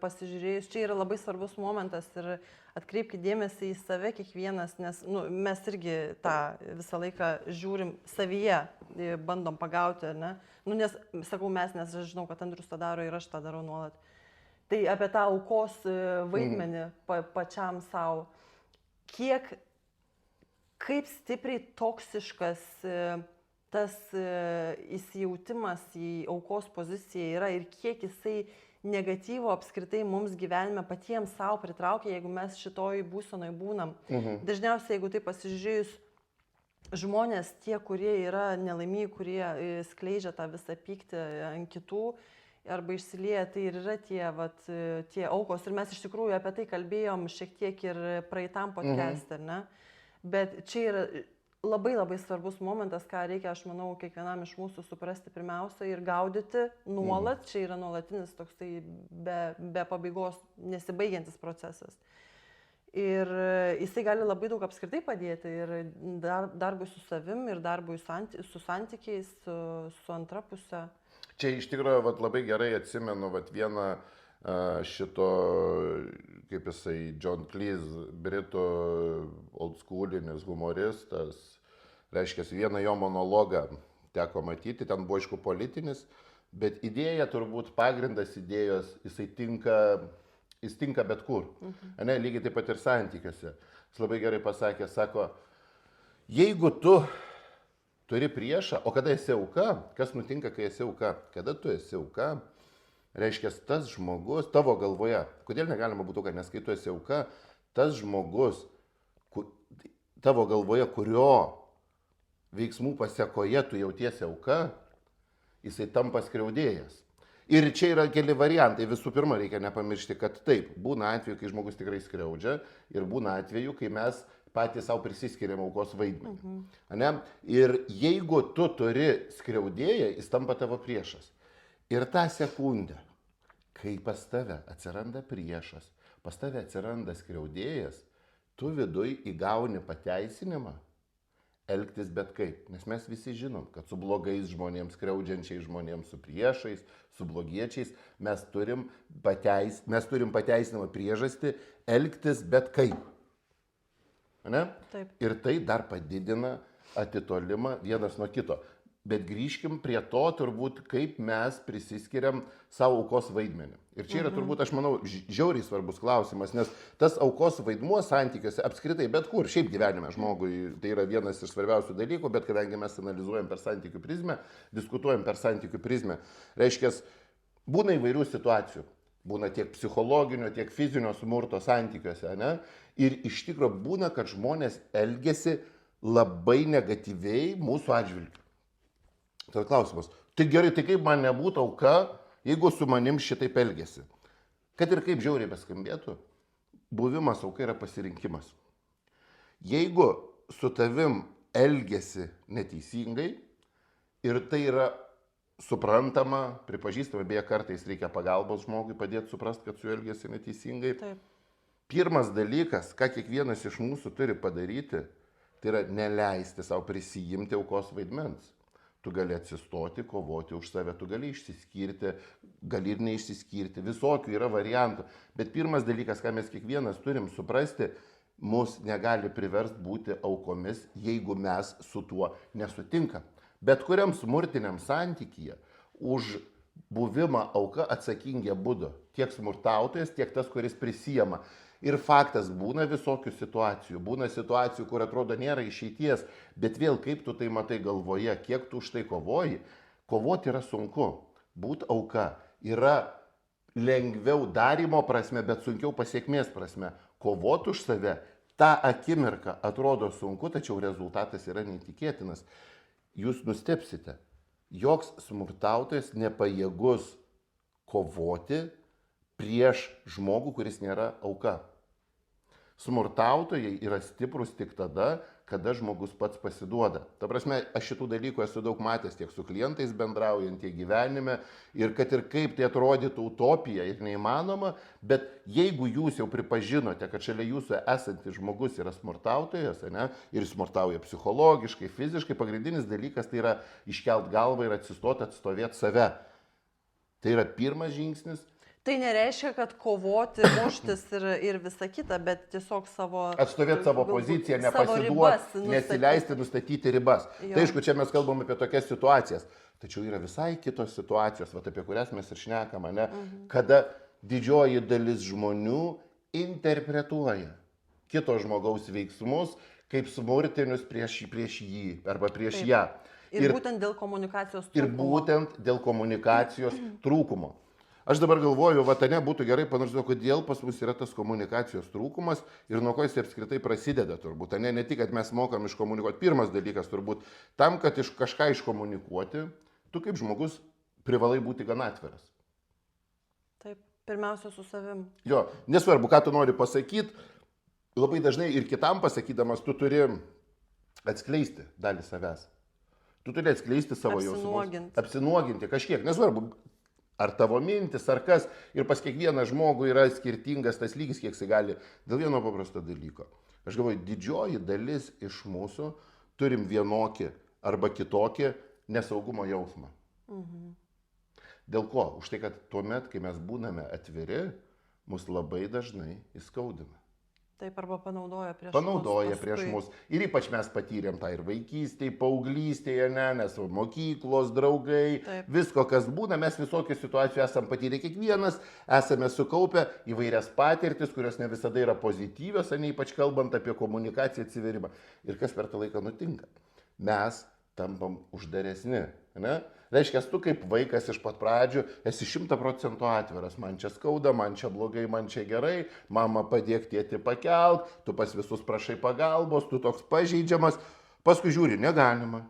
Speaker 2: pasižiūrėjus, čia yra labai svarbus momentas ir atkreipkite dėmesį į save kiekvienas, nes mes irgi tą visą laiką žiūrim savyje, bandom pagauti, ne? Nes sakau mes, nes aš žinau, kad Andrius tą daro ir aš tą darau nuolat. Tai apie tą aukos vaidmenį pačiam savo, kaip stipriai toksiškas tas įsijautimas į aukos poziciją yra ir kiek jisai negatyvo apskritai mums gyvenime patiems savo pritraukia, jeigu mes šitoj būsenoj būnam. Dažniausiai, jeigu tai pasižiūrėjus, žmonės, tie, kurie yra nelaimingi, kurie skleidžia tą visą pyktį ant kitų arba išsilieja, tai ir yra tie aukos. Ir mes iš tikrųjų apie tai kalbėjom šiek tiek ir praeitam podcast'e, ne? Bet čia yra labai labai svarbus momentas, ką reikia, aš manau, kiekvienam iš mūsų suprasti pirmiausia ir gaudyti nuolat. Čia yra nuolatinis toksai be pabaigos nesibaigiantis procesas. Ir jisai gali labai daug apskritai padėti ir darbui su savim, ir darbui su santykiais, su antra pusė.
Speaker 1: Čia iš tikrųjų labai gerai atsimenu vieną šito, kaip jisai, John Cleese, britų oldschoolinis humoristas, reiškia, vieną jo monologą teko matyti, ten buvo aišku politinis, Bet idėja turbūt pagrindas idėjos, jis tinka bet kur. Ne, lygiai taip pat ir santykiuose. Jis labai gerai pasakė, sako, jeigu tu turi priešą, o kada esi auka, kas nutinka, kai esi auka? Kada tu esi auka, reiškia, tas žmogus tavo galvoje, kodėl negalima būti auka, nes kai tu esi auka, tas žmogus tavo galvoje, kurio veiksmų pasiekoje tu jautiesi auka, jisai tampa skriaudėjas. Ir čia yra keli variantai. Visų pirma, reikia nepamiršti, kad taip, būna atveju, kai žmogus tikrai skriaudžia ir būna atveju, kai mes patys savo prisiskiriam aukos vaidmenį. Ir jeigu tu turi skriaudėją, jis tampa tavo priešas. Ir tą sekundę, kai pas tave atsiranda priešas, pas tave atsiranda skriaudėjas, tu viduj įgauni pateisinimą elgtis bet kaip. Nes mes visi žinom, kad su blogais žmonėms, skriaudžiančiais žmonėms, su priešais, su blogiečiais, mes turim pateisinamą priežastį elgtis bet kaip. Ne?
Speaker 2: Taip.
Speaker 1: Ir tai dar padidina atitolimą vienas nuo kito. Bet grįžkim prie to turbūt, kaip mes prisiskiriam savo aukos vaidmenį. Ir čia yra turbūt, aš manau, žiauriai svarbus klausimas, nes tas aukos vaidmuo santykiuose apskritai bet kur, šiaip gyvenime žmogui tai yra vienas iš svarbiausių dalykų, bet kadangi mes analizuojam per santykių prizmę, diskutuojam per santykių prizmę, reiškia, būna įvairių situacijų. Būna tiek psichologinio, tiek fizinio smurto santykiuose, ne? Ir iš tikrųjų būna, kad žmonės elgesi labai negatyviai mūsų atžvilgiu. Tai klausimas, tai gerai, tai kaip man nebūtų auka, jeigu su manim šitaip elgesi? Kad ir kaip žiauriai beskambėtų, buvimas auka yra pasirinkimas. Jeigu su tavim elgesi neteisingai ir tai yra suprantama, pripažįstama, beje, kartais reikia pagalbos žmogui padėti suprasti, kad su juo elgesi neteisingai.
Speaker 2: Taip.
Speaker 1: Pirmas dalykas, ką kiekvienas iš mūsų turi padaryti, tai yra neleisti savo prisijimti aukos vaidmens. Tu gali atsistoti, kovoti už save, tu gali išsiskirti, gali ir neišsiskirti, visokių yra variantų. Bet pirmas dalykas, ką mes kiekvienas turim suprasti, mus negali priversti būti aukomis, jeigu mes su tuo nesutinkam. Bet kuriam smurtiniam santykyje už buvimą auka atsakingi abudu. Tiek smurtautojas, tiek tas, kuris prisijama. Ir faktas, būna visokių situacijų, būna situacijų, kur atrodo nėra išeities, bet vėl kaip tu tai matai galvoje, kiek tu už tai kovoji, kovoti yra sunku. Būt auka yra lengviau darymo prasme, bet sunkiau pasiekmės prasme. Kovoti už save, tą akimirką atrodo sunku, tačiau rezultatas yra neįtikėtinas. Jūs nustebsite, joks smurtautojas nepajėgus kovoti prieš žmogų, kuris nėra auka. Smurtautojai yra stiprus tik tada, kada žmogus pats pasiduoda. Ta prasme, aš šitų dalykų esu daug matęs tiek su klientais bendraujant, tiek gyvenime, ir kad ir kaip tai atrodytų utopija ir neįmanoma, bet jeigu jūs jau pripažinote, kad šalia jūsų esantis žmogus yra smurtautojas, ne, ir smurtauja psichologiškai, fiziškai, pagrindinis dalykas tai yra iškelt galvą ir atsistoti, atstovėti save. Tai yra pirmas žingsnis.
Speaker 2: Tai nereiškia, kad kovoti, muštis ir visa kita, bet tiesiog savo...
Speaker 1: Atstovėti savo poziciją, nepasiduoti, nesileisti nustatyti ribas. Jo. Tai aišku, čia mes kalbam apie tokias situacijas. Tačiau yra visai kitos situacijos, apie kurias mes ir šnekam, ne? Kada didžioji dalis žmonių interpretuoja kito žmogaus veiksmus kaip smurtinius prieš jį arba prieš ją.
Speaker 2: Ir būtent dėl komunikacijos trūkumo.
Speaker 1: Ir būtent dėl komunikacijos trūkumo. Aš dabar galvoju, vatane būtų gerai panarsuoti, kodėl pas mus yra tas komunikacijos trūkumas ir nuo ko jis apskritai prasideda turbūt. Ne tik, kad mes mokam iškomunikuoti. Pirmas dalykas turbūt, tam, kad kažką iškomunikuoti, tu kaip žmogus privalai būti gan atviras.
Speaker 2: Taip, pirmiausia su savim.
Speaker 1: Jo, nesvarbu, ką tu nori pasakyti, labai dažnai ir kitam pasakydamas, tu turi atskleisti dalį savęs. Tu turi atskleisti savo jausmus. Apsinuoginti kažkiek, nesvarbu. Ar tavo mintis, ar kas, ir pas kiekvieną žmogų yra skirtingas tas lygis, kiek jis gali, dėl vieno paprasto dalyko. Aš galvoju, didžioji dalis iš mūsų turim vienokį arba kitokį nesaugumo jausmą. Dėl ko? Už tai, kad tuomet, kai mes būname atviri, mus labai dažnai įskaudina.
Speaker 2: Taip, arba panaudoja
Speaker 1: prieš mus. Ir ypač mes patyrėm tą ir vaikystėje, paauglystėje, nes mokyklos, draugai, taip. Visko, kas būna, mes visokių situacijų esam patyrę kiekvienas, esame sukaupę įvairias patirtis, kurios ne visada yra pozityvios, ypač kalbant apie komunikaciją, atsiverimą. Ir kas per tą laiką nutinka? Mes tampam uždaresni. Ne? Reiškia, tu kaip vaikas iš pat pradžių esi 100% atviras. Man čia skauda, man čia blogai, man čia gerai, mama padėk, tėti pakelk, tu pas visus prašai pagalbos, tu toks pažeidžiamas. Paskui žiūri, negalima,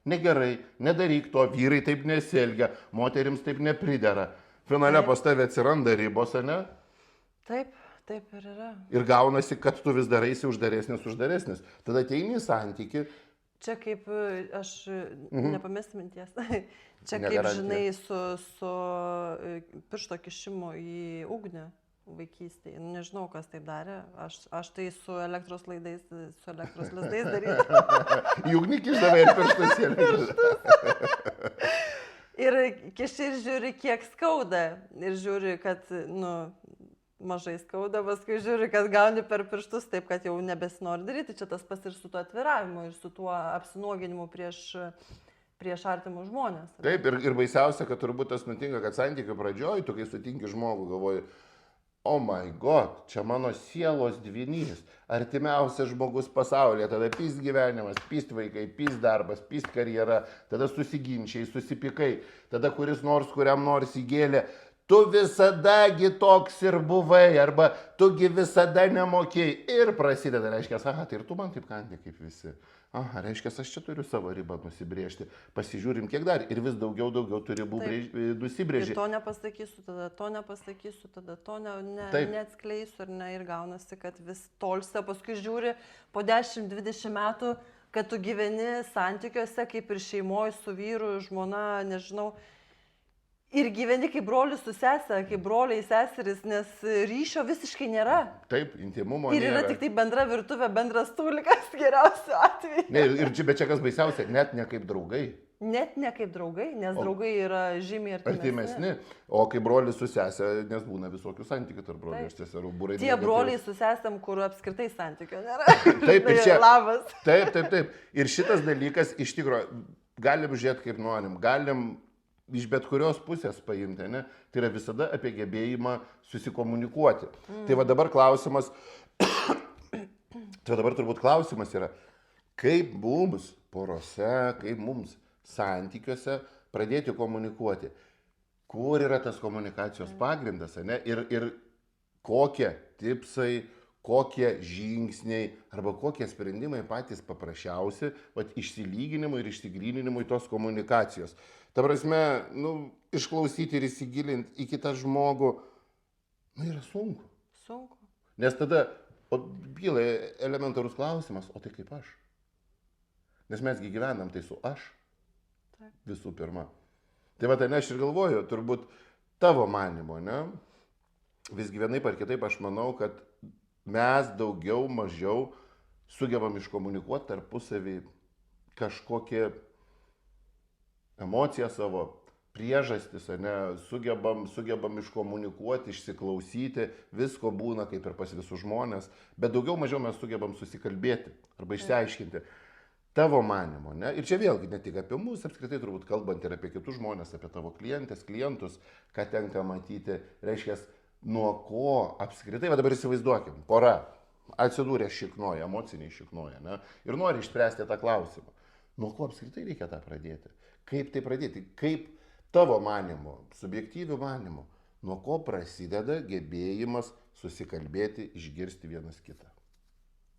Speaker 1: negerai, nedaryk to, vyrai taip nesielgia, moterims taip nepridera. Finale pas tave atsiranda ribos, ne?
Speaker 2: Taip. Taip ir yra.
Speaker 1: Ir gaunasi, kad tu vis daraisi uždaresnis. Tada ateini į santyki.
Speaker 2: Čia kaip, aš nepamesti minties, čia kaip žinai su piršto kišimu į ugnį vaikystėje. Nežinau, kas taip darė. Aš tai su elektros lizdais darydavau.
Speaker 1: Į ugnį kišdavai ir pirštus į elektros.
Speaker 2: Ir kiši ir žiūri, kiek skauda. Ir žiūri, kad, mažai skauda, paskui žiūri, kad gauni per pirštus taip, kad jau nebesinori daryti. Čia tas pas ir su tuo atviravimu, ir su tuo apsinuoginimu prieš artimus žmonės.
Speaker 1: Taip, ir baisiausia, kad turbūt tas nutinka, kad santykių pradžioj, tu kai sutinki žmogų, galvoji, oh my god, čia mano sielos dvynys, artimiausias žmogus pasaulyje, tada pyst gyvenimas, pyst vaikai, pyst darbas, pyst karjera, tada susiginčiai, susipykai, tada kuris nors kuriam nors įgėlė. Tu visadagi toks ir buvai, arba tugi visada nemokėjai. Ir prasideda, reiškia, aha, tai ir tu man taip kandė kaip visi. Aha, reiškia, aš čia turiu savo ribą nusibrėžti. Pasižiūrim, kiek dar. Ir vis daugiau tų ribų nusibrėži.
Speaker 2: Ir to nepasakysiu, tada to neatskleisiu, ar ne, ir gaunasi, kad vis tolsta, paskui žiūri po 10-20 metų, kad tu gyveni santykiuose, kaip ir šeimoje su vyru, žmona, nežinau. Ir gyveni kaip brolius su sese, kaip broliai seseris, nes ryšio visiškai nėra.
Speaker 1: Taip, intimumo
Speaker 2: nėra. Ir yra tik tai bendra virtuvė, bendras stūlikas geriausiu atveju.
Speaker 1: Ne, bet čia kas baisiausia, net ne kaip draugai.
Speaker 2: Net ne kaip draugai, nes draugai yra žymiai artimesni.
Speaker 1: O kaip broliai su sese, nes būna visokių santykių tarp brolių ir seserų.
Speaker 2: Tie broliai su sesėm, kur apskritai santykio nėra.
Speaker 1: Taip, ir čia.
Speaker 2: Labas.
Speaker 1: Taip. Ir šitas dalykas iš tikrųjų, galim žiūrėti kaip norim, galim iš bet kurios pusės paimti, ne? Tai yra visada apie gebėjimą susikomunikuoti. Tai va dabar klausimas, turbūt klausimas yra, kaip mums porose, kaip mums santykiuose pradėti komunikuoti. Kur yra tas komunikacijos pagrindas, ne? Ir kokie tipsai, kokie žingsniai arba kokie sprendimai patys paprasčiausi išsilyginimui ir išsigryninimui tos komunikacijos. Ta prasme, išklausyti ir įsigilinti į kitą žmogų, yra sunku.
Speaker 2: Sunku.
Speaker 1: Nes tada kyla elementarus klausimas, o tai kaip aš? Nes mesgi gyvenam tai su aš visų pirma. Tai va, aš ir galvoju, turbūt tavo manymo, ne? Visgi vienaip ar kitaip aš manau, kad mes daugiau, mažiau sugebam iškomunikuoti tarpusavį kažkokią emociją savo, priežastis, ne, sugebam iškomunikuoti, išsiklausyti, visko būna kaip ir pas visus žmonės, bet daugiau mažiau mes sugebam susikalbėti arba išsiaiškinti tavo manimo, ne? Ir čia vėlgi ne tik apie mus, apskritai turbūt kalbant ir apie kitus žmonės, apie tavo klientus, ką tenka matyti, reiškia, nuo ko apskritai, va dabar įsivaizduokim, pora atsidūrė šiknoje, emociniai šiknoje, ne? Ir nori išspręsti tą klausimą. Nuo ko apskritai reikia tą pradėti? Kaip tai pradėti? Kaip tavo manimo, subjektyvių manimo, nuo ko prasideda gebėjimas susikalbėti, išgirsti vienas kitą?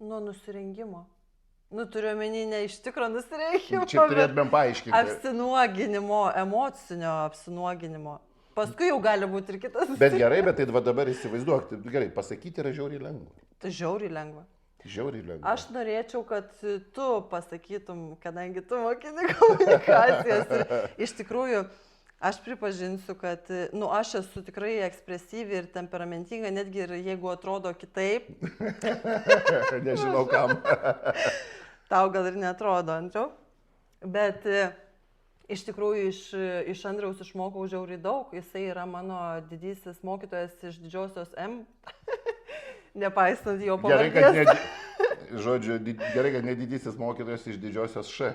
Speaker 2: Nuo nusirengimo. Turiu omeny ne iš tikro nusirengimo.
Speaker 1: Čia turėtumėm paaiškinti.
Speaker 2: Apsinuoginimo, emocinio apsinuoginimo. Paskui jau gali būti ir kitas.
Speaker 1: Bet gerai, bet tai dabar įsivaizduok. Gerai, pasakyti yra žiauriai lengva.
Speaker 2: Tai žiauriai lengva.
Speaker 1: Žiauriai lengva.
Speaker 2: Aš norėčiau, kad tu pasakytum, kadangi tu mokini komunikacijos. Ir iš tikrųjų, aš pripažinsiu, kad aš esu tikrai ekspresyvi ir temperamentinga, netgi ir jeigu atrodo kitaip.
Speaker 1: Nežinau kam.
Speaker 2: Tau gal ir netrodo, Andriau. Bet iš tikrųjų iš Andriaus išmokau žiauriai daug. Jisai yra mano didysis mokytojas iš didžiosios M. Nepaisant jo
Speaker 1: Gerai,
Speaker 2: pavardės.
Speaker 1: gerai, kad nedidysis mokytojas iš didžiosios Š.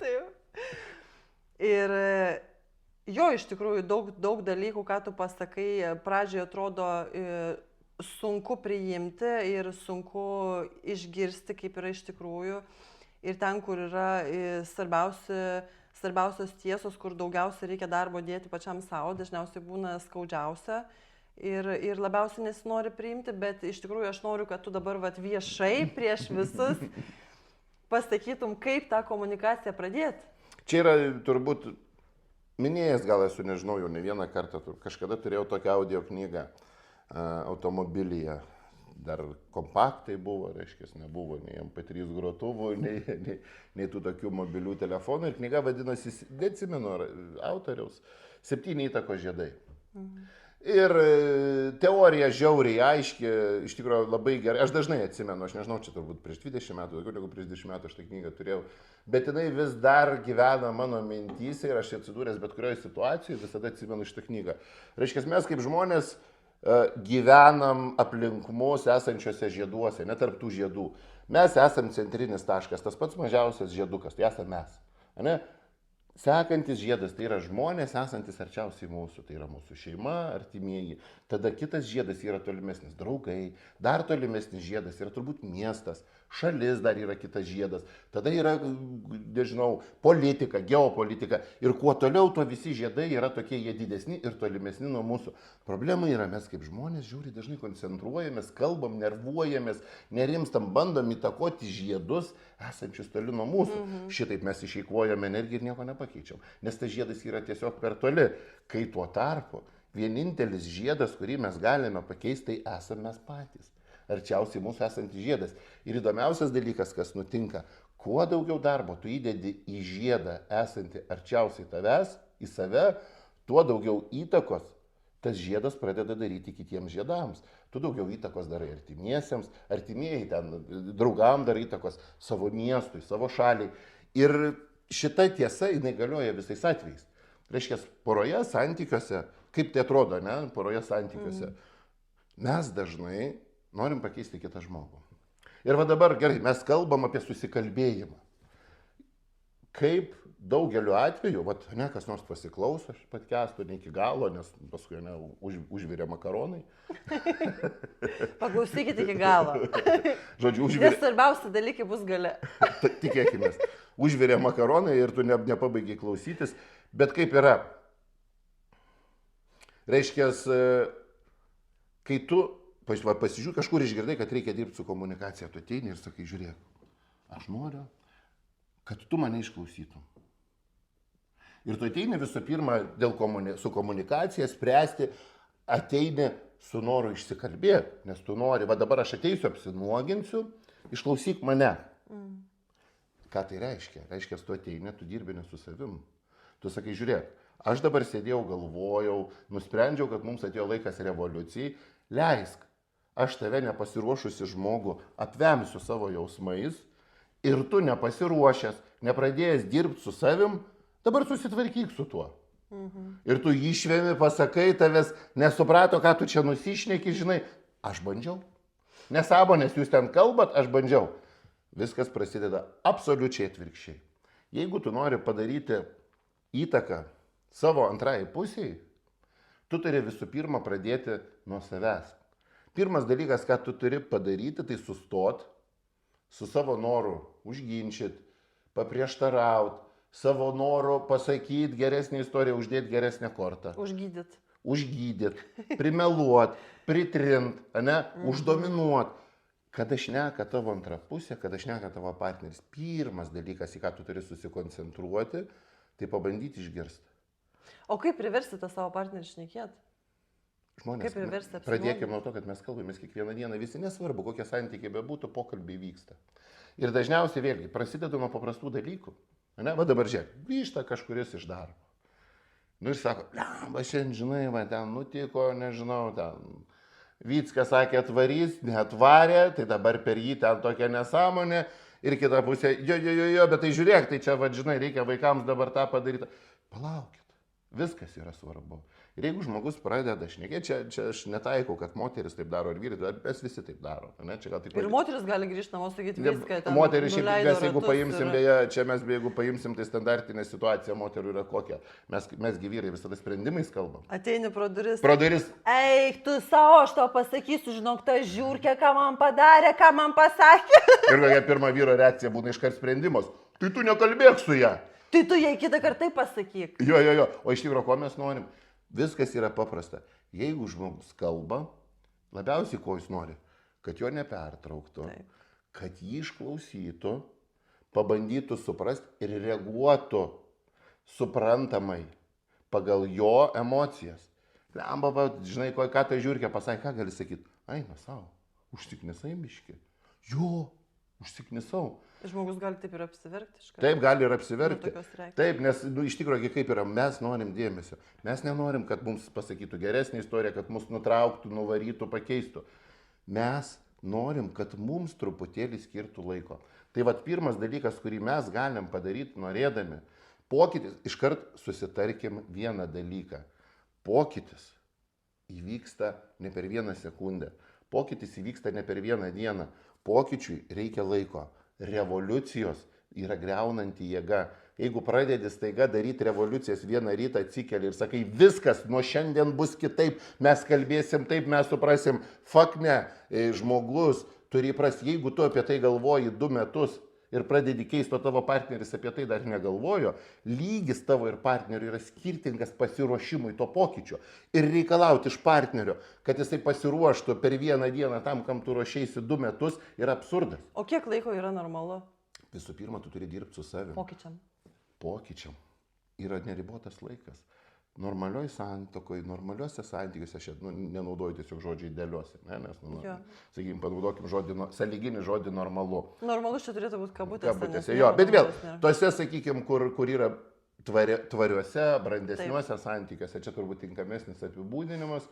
Speaker 2: Taip. Ir jo, iš tikrųjų, daug dalykų, ką tu pasakai, pradžioje atrodo sunku priimti ir sunku išgirsti, kaip yra iš tikrųjų. Ir ten, kur yra svarbiausios tiesos, kur daugiausia reikia darbo dėti pačiam savo, dažniausiai būna skaudžiausia. Ir labiausiai nesinori priimti, bet iš tikrųjų aš noriu, kad tu dabar viešai prieš visus pasakytum, kaip tą komunikaciją pradėti.
Speaker 1: Čia yra turbūt minėjęs, gal esu, nežinau, jau ne vieną kartą, kažkada turėjau tokią audio knygą automobilyje, dar kompaktai buvo, reiškia, nebuvo nei MP3 grotuvų, nei tų tokių mobilių telefonų ir knyga vadinosi, neatsimenu autoriaus, 7 įtakos žiedai. Ir teorija žiauriai aiški, iš tikrųjų labai gerai, aš dažnai atsimenu, aš nežinau, čia turbūt prieš 20 metų, daugiau negu prieš 20 metų aš tą knygą turėjau, bet jinai vis dar gyvena mano mintyse ir aš atsidūręs bet kurioje situacijoje visada atsimenu šitą knygą. Reiškia, mes kaip žmonės gyvenam aplink mus esančiose žieduose, ne tarp tų žiedų. Mes esam centrinis taškas, tas pats mažiausias žiedukas, tai esame mes. Ne? Sekantis žiedas tai yra žmonės esantis arčiausiai mūsų, tai yra mūsų šeima, artimieji. Tada kitas žiedas yra tolimesnis draugai, dar tolimesnis žiedas yra turbūt miestas, šalis dar yra kitas žiedas. Tada yra, nežinau, politika, geopolitika. Ir kuo toliau, tuo visi žiedai yra tokie, jie didesni ir tolimesni nuo mūsų. Problema yra, mes kaip žmonės žiūri, dažnai koncentruojamės, kalbam, nervuojamės, nerimstam, bandom įtakoti žiedus esančius toli nuo mūsų. Šitaip mes išeikvojame energiją ir nieko nepakeičiam. Nes tas žiedas yra tiesiog per toli. Kai tuo tarpu vienintelis žiedas, kurį mes galime pakeisti, tai esame mes patys. Arčiausiai mūsų esantis žiedas. Ir įdomiausias dalykas, kas nutinka, kuo daugiau darbo tu įdedi į žiedą esantį arčiausiai tavęs, į save, tuo daugiau įtakos tas žiedas pradeda daryti kitiems žiedams. Tu daugiau įtakos darai artimiesiems, artimieji ten draugam darai įtakos savo miestui, savo šaliai. Ir šita tiesa, jinai galioja visais atvejais. Reiškia, poroje santykiuose, kaip tai atrodo, ne, poroje santykiuose, mes dažnai norim pakeisti kitą žmogų. Ir va dabar, gerai, mes kalbam apie susikalbėjimą. Kaip daugeliu atveju, ne, kas nors pasiklauso, aš podcast'o ne iki galo, nes paskui užvirė makaronai.
Speaker 2: Paklausykite iki galo.
Speaker 1: Žodžiu, užvirė.
Speaker 2: Nes svarbiausi dalykai bus gale.
Speaker 1: Tikėkimės. Užvirė makaronai ir tu nepabaigiai klausytis. Bet kaip yra? Reiškia, kai tu pasižiūrėjau, kažkur išgirdai, kad reikia dirbti su komunikacija, tu ateini ir sakai, žiūrėk, aš noriu, kad tu mane išklausytum. Ir tu ateini visų pirma su komunikacija spręsti, ateini su noru išsikalbėti, nes tu nori, va dabar aš ateisiu, apsinuoginsiu, išklausyk mane. Ką tai reiškia? Reiškia, tu ateini, tu dirbi ne su savim. Tu sakai, žiūrėk, aš dabar sėdėjau, galvojau, nusprendžiau, kad mums atėjo laikas revoliucijai, leisk. Aš tave nepasiruošusi žmogų apvemsiu savo jausmais ir tu nepasiruošęs, nepradėjęs dirbti su savim, dabar susitvarkyk su tuo. Ir tu išvemi, pasakai, tavęs nesuprato, ką tu čia nusišneki, žinai, aš bandžiau. Nesąmonės, jūs ten kalbat, aš bandžiau. Viskas prasideda absoliučiai atvirkščiai. Jeigu tu nori padaryti įtaką savo antrai pusiai, tu turi visų pirma pradėti nuo savęs. Pirmas dalykas, ką tu turi padaryti, tai sustot, su savo noru užginčyti, paprieštarauti, savo noru pasakyti geresnę istoriją, uždėti geresnę kortą. Užgydyt, primeluot, pritrint, uždominuot. Kada šneka tavo antra pusė, kada šneka tavo partneris, pirmas dalykas, į ką tu turi susikoncentruoti, tai pabandyti išgirsti.
Speaker 2: O kaip priversti tą savo partnerį šnekėti?
Speaker 1: Žmonės, pradėkime nuo to, kad mes kalbamės kiekvieną dieną, visi nesvarbu, kokie santykiai bebūtų, pokalbiai vyksta. Ir dažniausiai vėlgi prasideda nuo paprastų dalykų. Va dabar žiūrėk, grįžta kažkuris iš darbo. Nu ir sako, va šiandien, žinai, va ten nutiko, nežinau, ten Vyckas sakė atvarys, neatvarė, tai dabar per jį ten tokia nesąmonė. Ir kita pusė, jo, bet tai žiūrėk, tai čia, va žinai, reikia vaikams dabar tą padaryti. Palaukit, viskas yra svarbu. Ir jeigu žmogus pradeda šnekėti, čia aš netaikau, kad moteris taip daro ar vyrai, bet mes visi taip daro. Ne? Čia gal tik
Speaker 2: Ir moteris gali grįžti namo, sakyti viską.
Speaker 1: Moteris, šiaip mes jeigu paimsim, beje, čia mes jeigu paimsim, tai standartinė situacija moterų yra kokia. Mes vyrai visada sprendimais kalbam.
Speaker 2: Ateini pro duris.
Speaker 1: Pro duris.
Speaker 2: Eik, tu savo, aš tau pasakysiu, žinok, ta žiūrkė, ką man padarė, ką man pasakė.
Speaker 1: Ir kokia pirma vyro reakcija būna iškart sprendimas. Tai tu nekalbėk su ją.
Speaker 2: Tai tu jai kitą kartą taip pasakyk.
Speaker 1: Jo. O iš tikrųjų, ko mes norim? Viskas yra paprasta. Jeigu žmogus kalba, labiausiai ko jis nori? Kad jo nepertrauktų, kad jį išklausytų, pabandytų suprasti ir reaguotų suprantamai pagal jo emocijas. Lemba, žinai, ką tai žiūrkė pasakė, ką gali sakyti? Eina savo, užsiknisai miški. Jo, užsiknisau.
Speaker 2: Žmogus gali taip ir apsiverkti.
Speaker 1: Taip, gali ir apsiverkti. Taip, nes iš tikrųjų, kaip yra, mes norim dėmesio. Mes nenorim, kad mums pasakytų geresnį istoriją, kad mus nutrauktų, nuvarytų, pakeistų. Mes norim, kad mums truputėlį skirtų laiko. Tai vat pirmas dalykas, kurį mes galim padaryti norėdami, pokytis, iškart susitarkim vieną dalyką. Pokytis įvyksta ne per vieną sekundę. Pokytis įvyksta ne per vieną dieną. Pokyčiui reikia laiko. Revoliucijos yra greunanti jėga. Jeigu pradedi staiga daryti revoliucijas vieną rytą atsikeli ir sakai, viskas nuo šiandien bus kitaip, mes kalbėsim taip, mes suprasim, fak ne, žmogus turi įprasti, jeigu tu apie tai galvoji 2 metus ir pradedi keisti, o tavo partneris apie tai dar negalvojo, lygis tavo ir partnerio yra skirtingas pasiruošimui to pokyčio. Ir reikalauti iš partnerio, kad jisai pasiruoštų per vieną dieną tam, kam tu ruošėsi 2 metus, yra absurdas.
Speaker 2: O kiek laiko yra normalu?
Speaker 1: Visų pirma, tu turi dirbti su savimi. Pokyčiam yra neribotas laikas. Normalioj santuokoj, normaliuose santykiuose, aš nenaudoju tiesiog žodžių idealiuose, nes, sakykime, panaudokim sąlyginį žodį normalu.
Speaker 2: Normalus čia turėtų būti kabutėse.
Speaker 1: Kabutėse, jo, bet vėl, tose, sakykime, kur yra tvariuose, brandesniuose santykiuose, čia turbūt tinkamesnis apibūdinimas,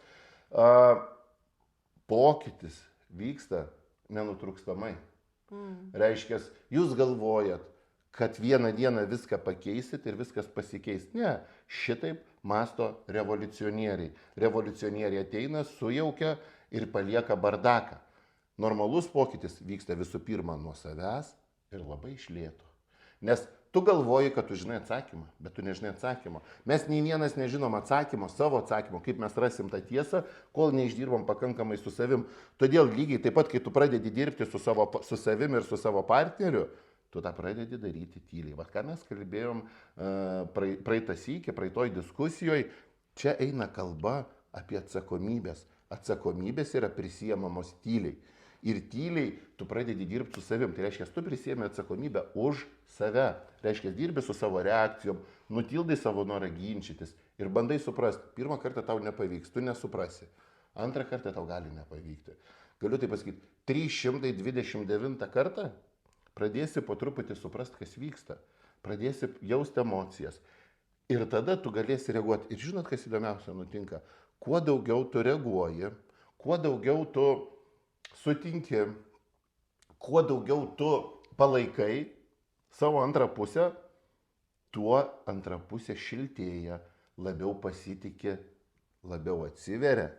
Speaker 1: pokytis vyksta nenutrūkstamai. Reiškia, jūs galvojat, kad vieną dieną viską pakeisit ir viskas pasikeis. Ne, šitaip mąsto revoliucionieriai. Revoliucionieriai ateina, sujaukia ir palieka bardaką. Normalus pokytis vyksta visų pirma nuo savęs ir labai iš lėto. Nes tu galvoji, kad tu žinai atsakymą, bet tu nežinai atsakymo. Mes nei vienas nežinom atsakymo, savo atsakymo, kaip mes rasim tą tiesą, kol neišdirbam pakankamai su savim. Todėl lygiai taip pat, kai tu pradedi dirbti su savim ir su savo partneriu, tu tą pradedi daryti tyliai. Vat ką mes kalbėjom praeitą sykį, praeitoj diskusijoje, čia eina kalba apie atsakomybės. Atsakomybės yra prisiemamos tyliai. Ir tyliai tu pradedi dirbti su savim. Tai reiškia, tu prisiemi atsakomybę už save. Reiškia, dirbi su savo reakcijom, nutildai savo norą ginčytis ir bandai suprasti. Pirmą kartą tau nepavyks, tu nesuprasi. Antrą kartą tau gali nepavykti. Galiu tai pasakyti, 329 kartą pradėsi po truputį suprasti, kas vyksta. Pradėsi jausti emocijas. Ir tada tu galėsi reaguoti. Ir žinot, kas įdomiausia nutinka? Kuo daugiau tu reaguoji, kuo daugiau tu sutinki, kuo daugiau tu palaikai savo antrą pusę, tuo antrą pusė šiltėja, labiau pasitikė, labiau atsiveria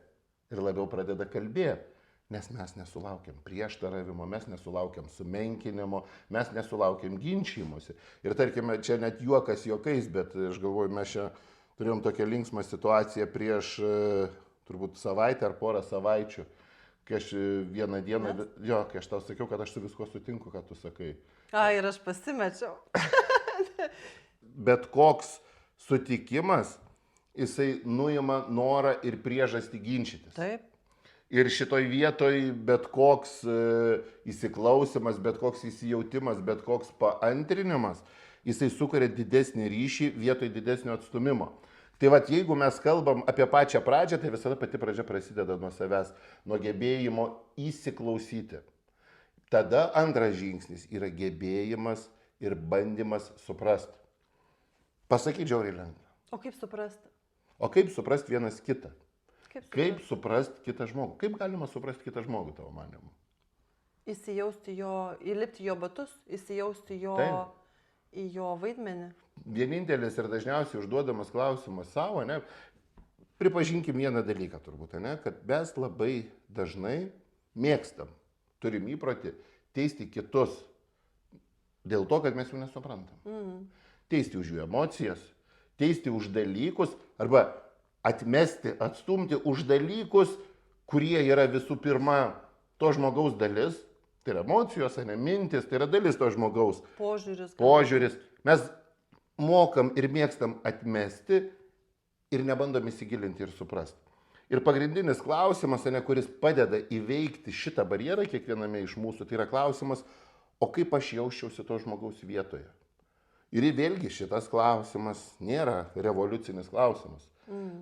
Speaker 1: ir labiau pradeda kalbėti. Nes mes nesulaukiam prieštaravimo, mes nesulaukiam sumenkinimo, mes nesulaukiam ginčymosi. Ir tarkime, čia net juokas juokais, bet aš galvoju, mes čia turėjom tokią linksmą situaciją prieš turbūt savaitę ar porą savaičių, kai aš vieną dieną, kai aš tau sakiau, kad aš su viskuo sutinku, ką tu sakai.
Speaker 2: Ir aš pasimečiau.
Speaker 1: Bet koks sutikimas, jisai nuima norą ir priežastį ginčytis.
Speaker 2: Taip.
Speaker 1: Ir šitoj vietoj bet koks įsiklausimas, bet koks įsijautimas, bet koks paantrinimas, jisai sukuria didesnį ryšį vietoj didesnio atstumimo. Tai vat, jeigu mes kalbam apie pačią pradžią, tai visada pati pradžia prasideda nuo savęs, nuo gebėjimo įsiklausyti. Tada antras žingsnis yra gebėjimas ir bandymas suprasti. Pasakyti žiauriai lengva.
Speaker 2: O kaip suprasti?
Speaker 1: O kaip suprasti vienas kitą? Kaip suprasti kitą žmogų? Kaip galima suprasti kitą žmogų, tavo manimu?
Speaker 2: Įsijausti jo, įlipti jo batus, įsijausti jo, į jo vaidmenį.
Speaker 1: Vienintelis ir dažniausiai užduodamas klausimas savo, ne? pripažinkim vieną dalyką turbūt, ne, kad mes labai dažnai mėgstam, turim įprotį teisti kitus dėl to, kad mes jų nesuprantam. Teisti už jų emocijas, teisti už dalykus arba atmesti, atstumti už dalykus, kurie yra visų pirma to žmogaus dalis, tai yra emocijos, ne mintis, tai yra dalis to žmogaus. Požiūris. Mes mokam ir mėgstam atmesti ir nebandom įsigilinti ir suprasti. Ir pagrindinis klausimas, kuris padeda įveikti šitą barjerą kiekviename iš mūsų, tai yra klausimas, o kaip aš jausčiausi to žmogaus vietoje. Ir vėlgi šitas klausimas nėra revoliucinis klausimas,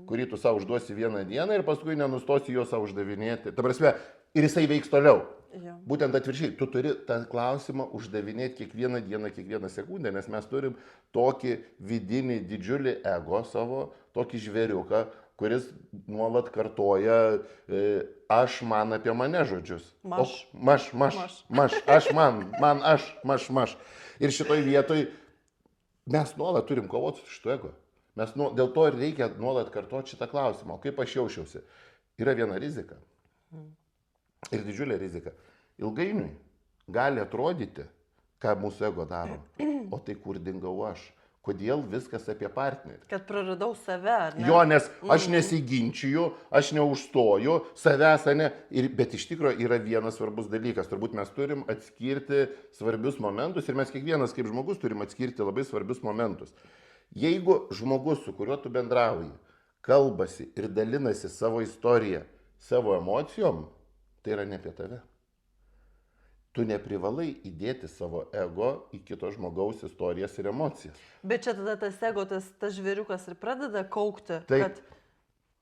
Speaker 1: kurį tu savo užduosi vieną dieną ir paskui nenustosi jo savo uždavinėti. Ta prasme, ir jisai veiks toliau.
Speaker 2: Ja.
Speaker 1: Būtent atvirkščiai, tu turi tą klausimą uždavinėti kiekvieną dieną, kiekvieną sekundę, nes mes turim tokį vidinį didžiulį ego savo, tokį žvėriuką, kuris nuolat kartoja aš, man apie mane žodžius. Aš, man. Ir šitoj vietoj mes nuolat turim kovoti su šituo ego. Dėl to ir reikia nuolat kartoti šitą klausimą. O kaip aš jaučiausi? Yra viena rizika. Ir didžiulė rizika. Ilgainiui gali atrodyti, ką mūsų ego daro. O tai kur dingau aš? Kodėl viskas apie partnerį?
Speaker 2: Kad praradau save, ne?
Speaker 1: Jo, nes aš nesiginčiju, aš neužstoju savęs, ne? Bet iš tikrųjų yra vienas svarbus dalykas. Turbūt mes turim atskirti svarbius momentus ir mes kiekvienas kaip žmogus turim atskirti labai svarbius momentus. Jeigu žmogus, su kuriuo tu bendrauji, kalbasi ir dalinasi savo istoriją, savo emocijom, tai yra ne apie tave. Tu neprivalai įdėti savo ego į kito žmogaus istorijas ir emocijas.
Speaker 2: Bet čia tada tas ego, tas žvėriukas ir pradeda kaukti,
Speaker 1: Taip.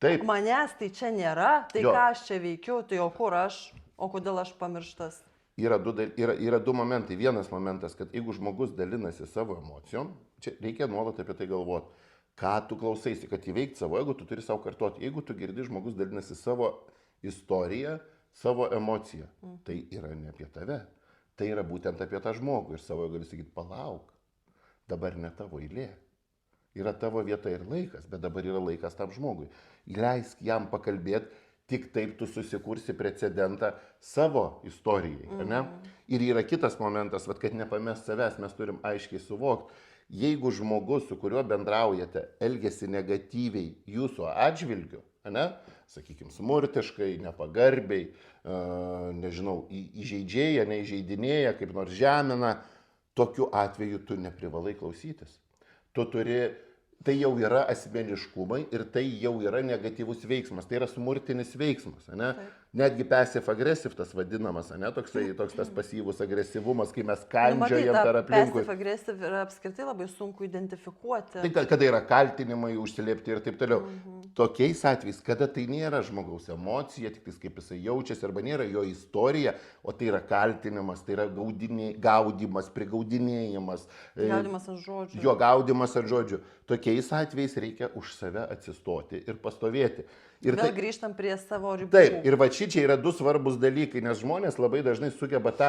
Speaker 2: kad manęs tai čia nėra, tai ką aš čia veikiu, tai o kur aš, o kodėl aš pamirštas.
Speaker 1: Yra du momentai. Vienas momentas, kad jeigu žmogus dalinasi savo emocijom, čia reikia nuolat apie tai galvoti. Ką tu klausaisi, kad įveikti savo ego, tu turi savo kartoti. Jeigu tu girdi, žmogus dalinasi savo istoriją, savo emociją, tai yra ne apie tave. Tai yra būtent apie tą žmogų. Ir savo gali sakyti, palauk, dabar ne tavo eilė. Yra tavo vieta ir laikas, bet dabar yra laikas tam žmogui. Leisk jam pakalbėti, tik taip tu susikursi precedentą savo istorijai. Ne? Ir yra kitas momentas, kad nepamest savęs, mes turim aiškiai suvokti. Jeigu žmogus, su kuriuo bendraujate, elgesi negatyviai jūsų atžvilgiu, sakykime, smurtiškai, nepagarbiai, nežinau, įžeidžėja, neįžeidinėja, kaip nors žemina, tokiu atveju tu neprivalai klausytis. Tu turi, tai jau yra asmeniškumai ir tai jau yra negatyvus veiksmas, tai yra smurtinis veiksmas. Netgi passive aggressive tas vadinamas, toks tas pasyvus agresyvumas, kai mes kandžiojam per aplinkui.
Speaker 2: Passive aggressive yra apskritai labai sunku identifikuoti.
Speaker 1: Tai kada yra kaltinimai, užslėpti ir taip toliau. Tokiais atvejais, kada tai nėra žmogaus emocija, tik kaip jisai jaučiasi, arba nėra jo istorija, o tai yra kaltinimas, tai yra gaudimas, prigaudinėjimas.
Speaker 2: Gaudimas ant žodžių.
Speaker 1: Jo gaudimas ant žodžių. Tokiais atvejais reikia už save atsistoti ir pastovėti. Ir
Speaker 2: vėl grįžtam prie savo ribų.
Speaker 1: Taip, ir va čia yra du svarbus dalykai, nes žmonės labai dažnai sugeba tą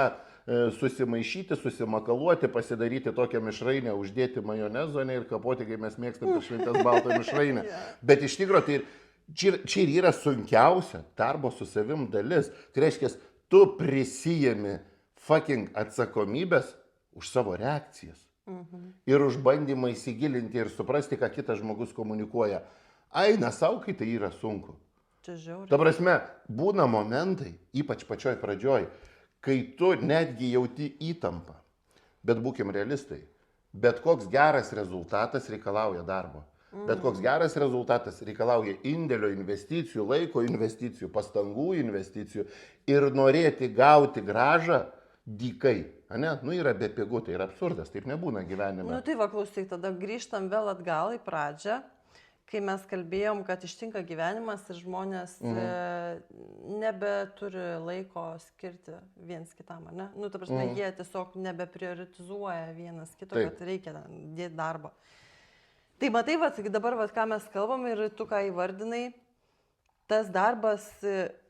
Speaker 1: susimaišyti, susimakaluoti, pasidaryti tokią mišrainę, uždėti majonezo ir kapoti, kaip mes mėgstam per šventės baltą mišrainę. Bet iš tikrųjų tai čia ir yra sunkiausia darbo su savim dalis. Tai reiškia, tu prisijemi fucking atsakomybės už savo reakcijas. Ir už bandymą įsigilinti ir suprasti, ką kitas žmogus komunikuoja. Aina savo, kai tai yra sunku.
Speaker 2: Čia žiauriai.
Speaker 1: Ta prasme, būna momentai, ypač pačioj pradžioj, kai tu netgi jauti įtampą. Bet būkim realistai, bet koks geras rezultatas reikalauja darbo. Bet koks geras rezultatas reikalauja indėlio, investicijų, laiko investicijų, pastangų investicijų ir norėti gauti grąžą dykai. Yra bepigu, tai yra absurdas, taip nebūna gyvenime.
Speaker 2: Tai va, klausyk, tada grįžtam vėl atgal į pradžią. Kai mes kalbėjom, kad ištinka gyvenimas ir žmonės nebeturi laiko skirti viens kitam, ne? Ta prasme, jie tiesiog nebeprioritizuoja vienas kito, kad reikia dėti darbą. Tai matai, dabar, ką mes kalbam ir tu ką įvardinai, tas darbas,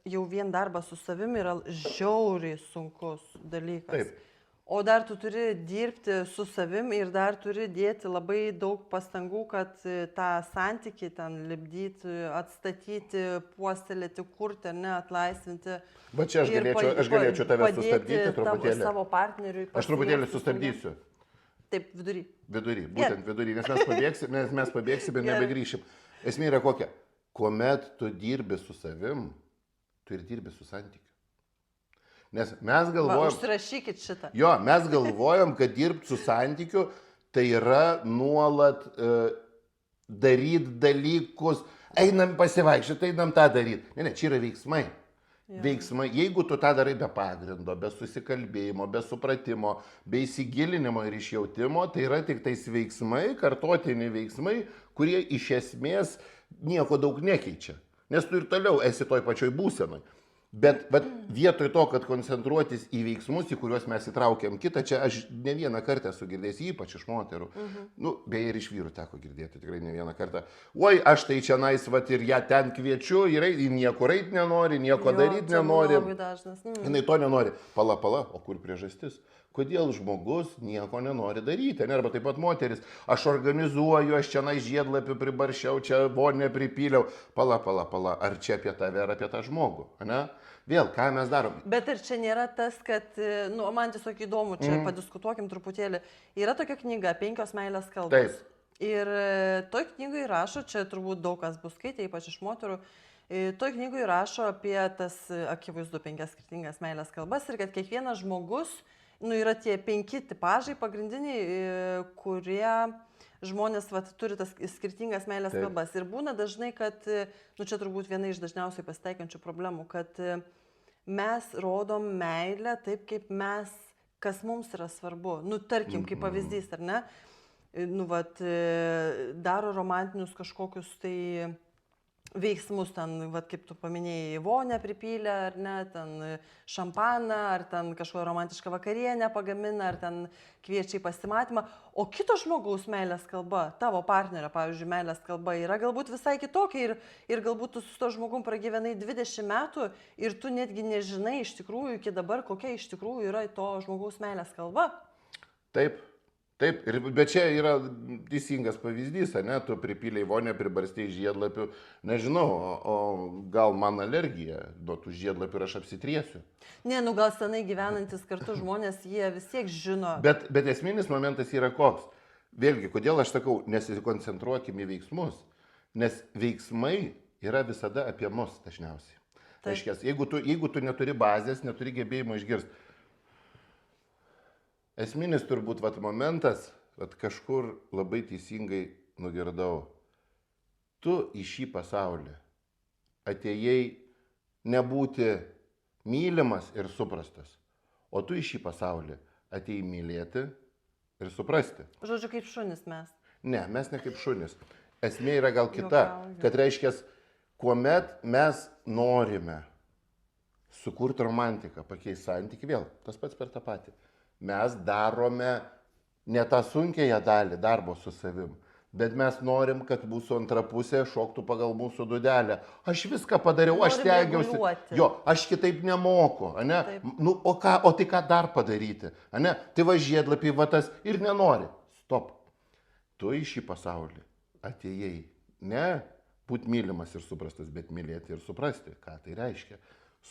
Speaker 2: jau vien darbas su savimi yra žiauriai sunkus dalykas.
Speaker 1: Taip.
Speaker 2: O dar tu turi dirbti su savim ir dar turi dėti labai daug pastangų, kad tą santykį ten lipdyti, atstatyti, puoselėti, kurti, ar ne, atlaisvinti.
Speaker 1: Va čia aš galėčiau tave sustabdyti truputėlį.
Speaker 2: Savo partneriui.
Speaker 1: Aš truputėlį sustabdysiu.
Speaker 2: Taip, vidury.
Speaker 1: Būtent vidury, nes mes pabėgsime ir nebegrįšim. Esmė yra kokia? Kuomet tu dirbi su savim, tu ir dirbi su santykiu. Nes mes galvojam...
Speaker 2: Užsirašykit šitą.
Speaker 1: Jo, mes galvojam, kad dirbti su santykiu tai yra nuolat daryti dalykus, einam pasivaikščioti, einam tą daryti. Ne, čia yra veiksmai. Ja. Veiksmai, jeigu tu tą darai be pagrindo, be susikalbėjimo, be supratimo, be įsigilinimo ir išjautimo, tai yra tik tais veiksmai, kartotiniai veiksmai, kurie iš esmės nieko daug nekeičia. Nes tu ir toliau esi toj pačioj būsenoj. Bet vietoj to, kad koncentruotis į veiksmus, į kuriuos mes įtraukiam kitą, čia aš ne vieną kartą esu girdėjęs, ypač iš moterų. Nu, beje, ir iš vyrų teko girdėti tikrai ne vieną kartą. Oi, aš tai čia nais, vat ir ją ten kviečiu, ir niekur eit nenori, nieko daryti nenori.
Speaker 2: Labai dažnas.
Speaker 1: Jinai to nenori. Pala, o kur priežastis? Kodėl žmogus nieko nenori daryti? Ne? Arba taip pat moteris. Aš organizuoju, aš čia žiedlapių pribaršiau, čia vonę pripyliau. Pala. Ar čia apie tave, ar apie tą žmogų? Ne? Vėl, ką mes darom?
Speaker 2: Bet ir čia nėra tas, kad, nu, man tiesiog įdomu, čia padiskutuokim truputėlį. Yra tokia knyga, 5 meilės kalbos.
Speaker 1: Taip.
Speaker 2: Ir toj knygai rašo, čia turbūt daug kas bus skaitę, ypač iš moterų, toj knygai rašo apie tas, akivaizdu, 5 skirtingas meilės kalbas ir kad kiekvienas žmogus, nu, yra tie 5 tipažai pagrindiniai, kurie žmonės turi tas skirtingas meilės kalbas. Ir būna dažnai, kad, nu čia turbūt viena iš dažniausiai pasitaikančių problemų, kad mes rodom meilę taip, kaip mes, kas mums yra svarbu. Nu, tarkim, kaip pavyzdys, ar ne? Nu, daro romantinius kažkokius tai veiksmus, ten, kaip tu paminėjai, vonę pripylę, ar ne, ten šampaną, ar ten kažkokią romantišką vakarienę pagamina, ar ten kviečia į pasimatymą. O kito žmogaus meilės kalba, tavo partnerio, pavyzdžiui, meilės kalba yra galbūt visai kitokia ir galbūt tu su to žmogum pragyvenai 20 metų ir tu netgi nežinai iš tikrųjų iki dabar, kokia iš tikrųjų yra to žmogaus meilės kalba.
Speaker 1: Taip. Taip, bet čia yra teisingas pavyzdys, ne, tu pripyliai vonę, pribarstėjai žiedlapių, nežinau, o gal man alergija nuo tų žiedlapių ir aš apsitriesiu.
Speaker 2: Ne, nu gal senai gyvenantis kartu žmonės, jie vis tiek žino.
Speaker 1: Bet esminis momentas yra koks. Vėlgi, kodėl aš sakau, nesikoncentruokime į veiksmus, nes veiksmai yra visada apie mus dažniausiai. Tai reiškia, jeigu tu neturi bazės, neturi gebėjimo išgirsti. Esminis turbūt momentas, kažkur labai teisingai nugirdau. Tu į šį pasaulį atėjai nebūti mylimas ir suprastas, o tu į šį pasaulį atėjai mylėti ir suprasti.
Speaker 2: Žodžiu, kaip šunis mes.
Speaker 1: Ne, mes ne kaip šunis. Esmė yra gal kita, kad reiškia, kuomet mes norime sukurti romantiką, pakeisti santykį, vėl tas pats per tą patį. Mes darome ne tą sunkiąją dalį darbo su savim, bet mes norim, kad mūsų antra pusė šoktų pagal mūsų dūdelę. Aš viską padariau, aš stengiausi. Jo, aš kitaip nemoku, ane? Nu, o tai ką dar padaryti, ane? Tai va žiedlapiai vatas ir nenori. Stop. Tu į šį pasaulį atėjai ne būti mylimas ir suprastas, bet mylėti ir suprasti, ką tai reiškia.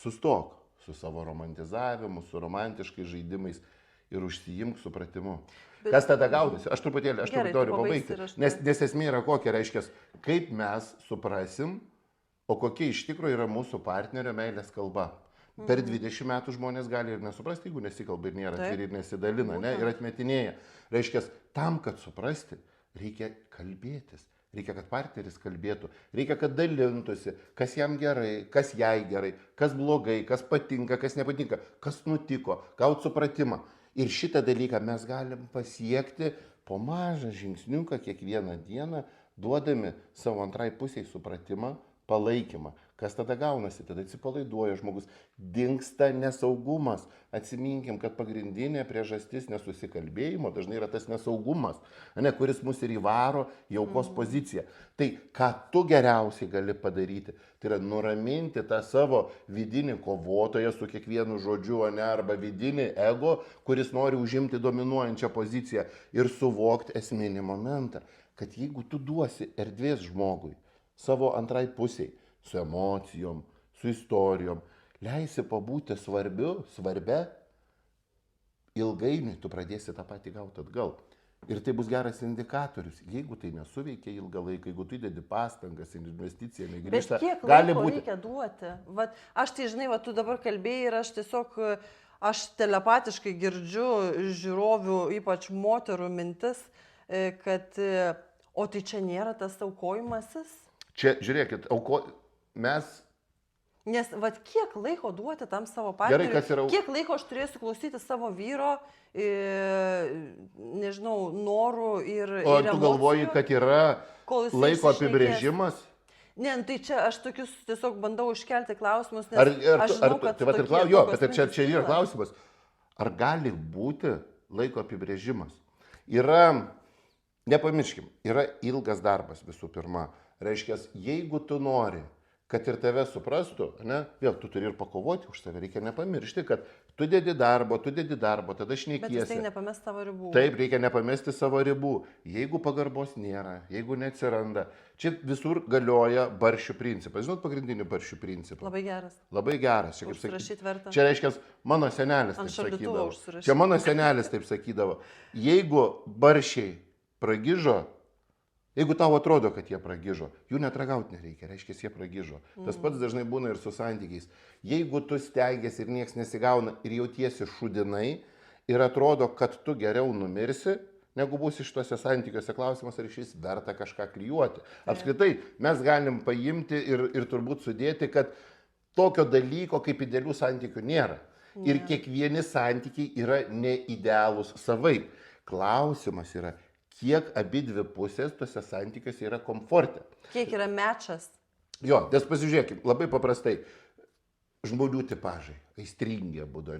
Speaker 1: Sustok su savo romantizavimu, su romantiškais žaidimais. Ir užsiimk supratimu. Kas tada gaudasi? Aš truputėlį noriu pabaigti. Nes esmė yra kokia, reiškia, kaip mes suprasim, o kokia iš tikrųjų yra mūsų partnerio meilės kalba. Per 20 metų žmonės gali ir nesuprasti, jeigu nesikalba ir nėra atviri ir nesidalina, ne, ir atmetinėja. Reiškia, tam, kad suprasti, reikia kalbėtis. Reikia, kad partneris kalbėtų, reikia, kad dalintųsi, kas jam gerai, kas jai gerai, kas blogai, kas patinka, kas nepatinka, kas nutiko, gauti supratimą. Ir šitą dalyką mes galim pasiekti po mažą žingsniuką kiekvieną dieną, duodami savo antrai pusiai supratimą, palaikymą, Kas tada gaunasi? Tada atsipalaiduoja žmogus, dingsta nesaugumas. Atsiminkim, kad pagrindinė priežastis nesusikalbėjimo dažnai yra tas nesaugumas, kuris mus ir įvaro į aukos poziciją. Tai ką tu geriausiai gali padaryti, tai yra nuraminti tą savo vidinį kovotoją su kiekvienu žodžiu, arba vidinį ego, kuris nori užimti dominuojančią poziciją ir suvokti esminį momentą, kad jeigu tu duosi erdvės žmogui, savo antrai pusiai, su emocijom, su istorijom, leisi pabūti svarbia, ilgainiui tu pradėsi tą patį gauti atgal. Ir tai bus geras indikatorius. Jeigu tai nesuveikia ilgą laiką, jeigu tu įdedi pastangas, investiciją negrįžta,
Speaker 2: gali būti. Reikia duoti. Vat, aš tai žinai, tu dabar kalbėjai ir aš telepatiškai girdžiu žiūrovių, ypač moterų mintis, kad o tai čia nėra tas aukojimasis?
Speaker 1: Čia, žiūrėkit, mes...
Speaker 2: Nes kiek laiko duoti tam savo partneriui, kiek laiko aš turėsiu klausyti savo vyro, nežinau, norų ir
Speaker 1: O tu galvoji, kad yra laiko apibrėžimas?
Speaker 2: Ne, tai čia aš tokius tiesiog bandau iškelti klausimus, nes aš žinau, kad...
Speaker 1: Bet čia yra klausimas. Ar gali būti laiko apibrėžimas? Nepamirškim, yra ilgas darbas visų pirma. Reiškia, jeigu tu nori, kad ir tave suprastų, vėl tu turi ir pakovoti už save, reikia nepamiršti, kad tu dedi darbo, tada šnekiesi.
Speaker 2: Bet tai nepamesti savo ribų.
Speaker 1: Taip, reikia nepamesti savo ribų. Jeigu pagarbos nėra, jeigu neatsiranda, čia visur galioja barščių principas. Žinot, pagrindinių barščių principą.
Speaker 2: Labai geras.
Speaker 1: Labai geras.
Speaker 2: Čia
Speaker 1: reiškia, mano senelis taip sakydavo. Čia mano senelis taip sakydavo. Jeigu barščiai pragižo, jeigu tau atrodo, kad jie pragižo, jų netragauti nereikia, reiškia, jie pragižo. Tas pats dažnai būna ir su santykiais. Jeigu tu stengiasi ir nieks nesigauna ir jautiesi šudinai ir atrodo, kad tu geriau numirsi, negu būsi šituose santykiuose, klausimas, ar iš vis verta kažką klijuoti. Apskritai, mes galim paimti ir turbūt sudėti, kad tokio dalyko kaip idealių santykių nėra. Ir kiekvieni santykiai yra neidealūs savaip. Klausimas yra, kiek abidvi pusės tuose santykiuose yra komforte.
Speaker 2: Kiek yra mečas?
Speaker 1: Jo, nes pasižiūrėkime, labai paprastai. Žmonių tipažai, aistringi būdo,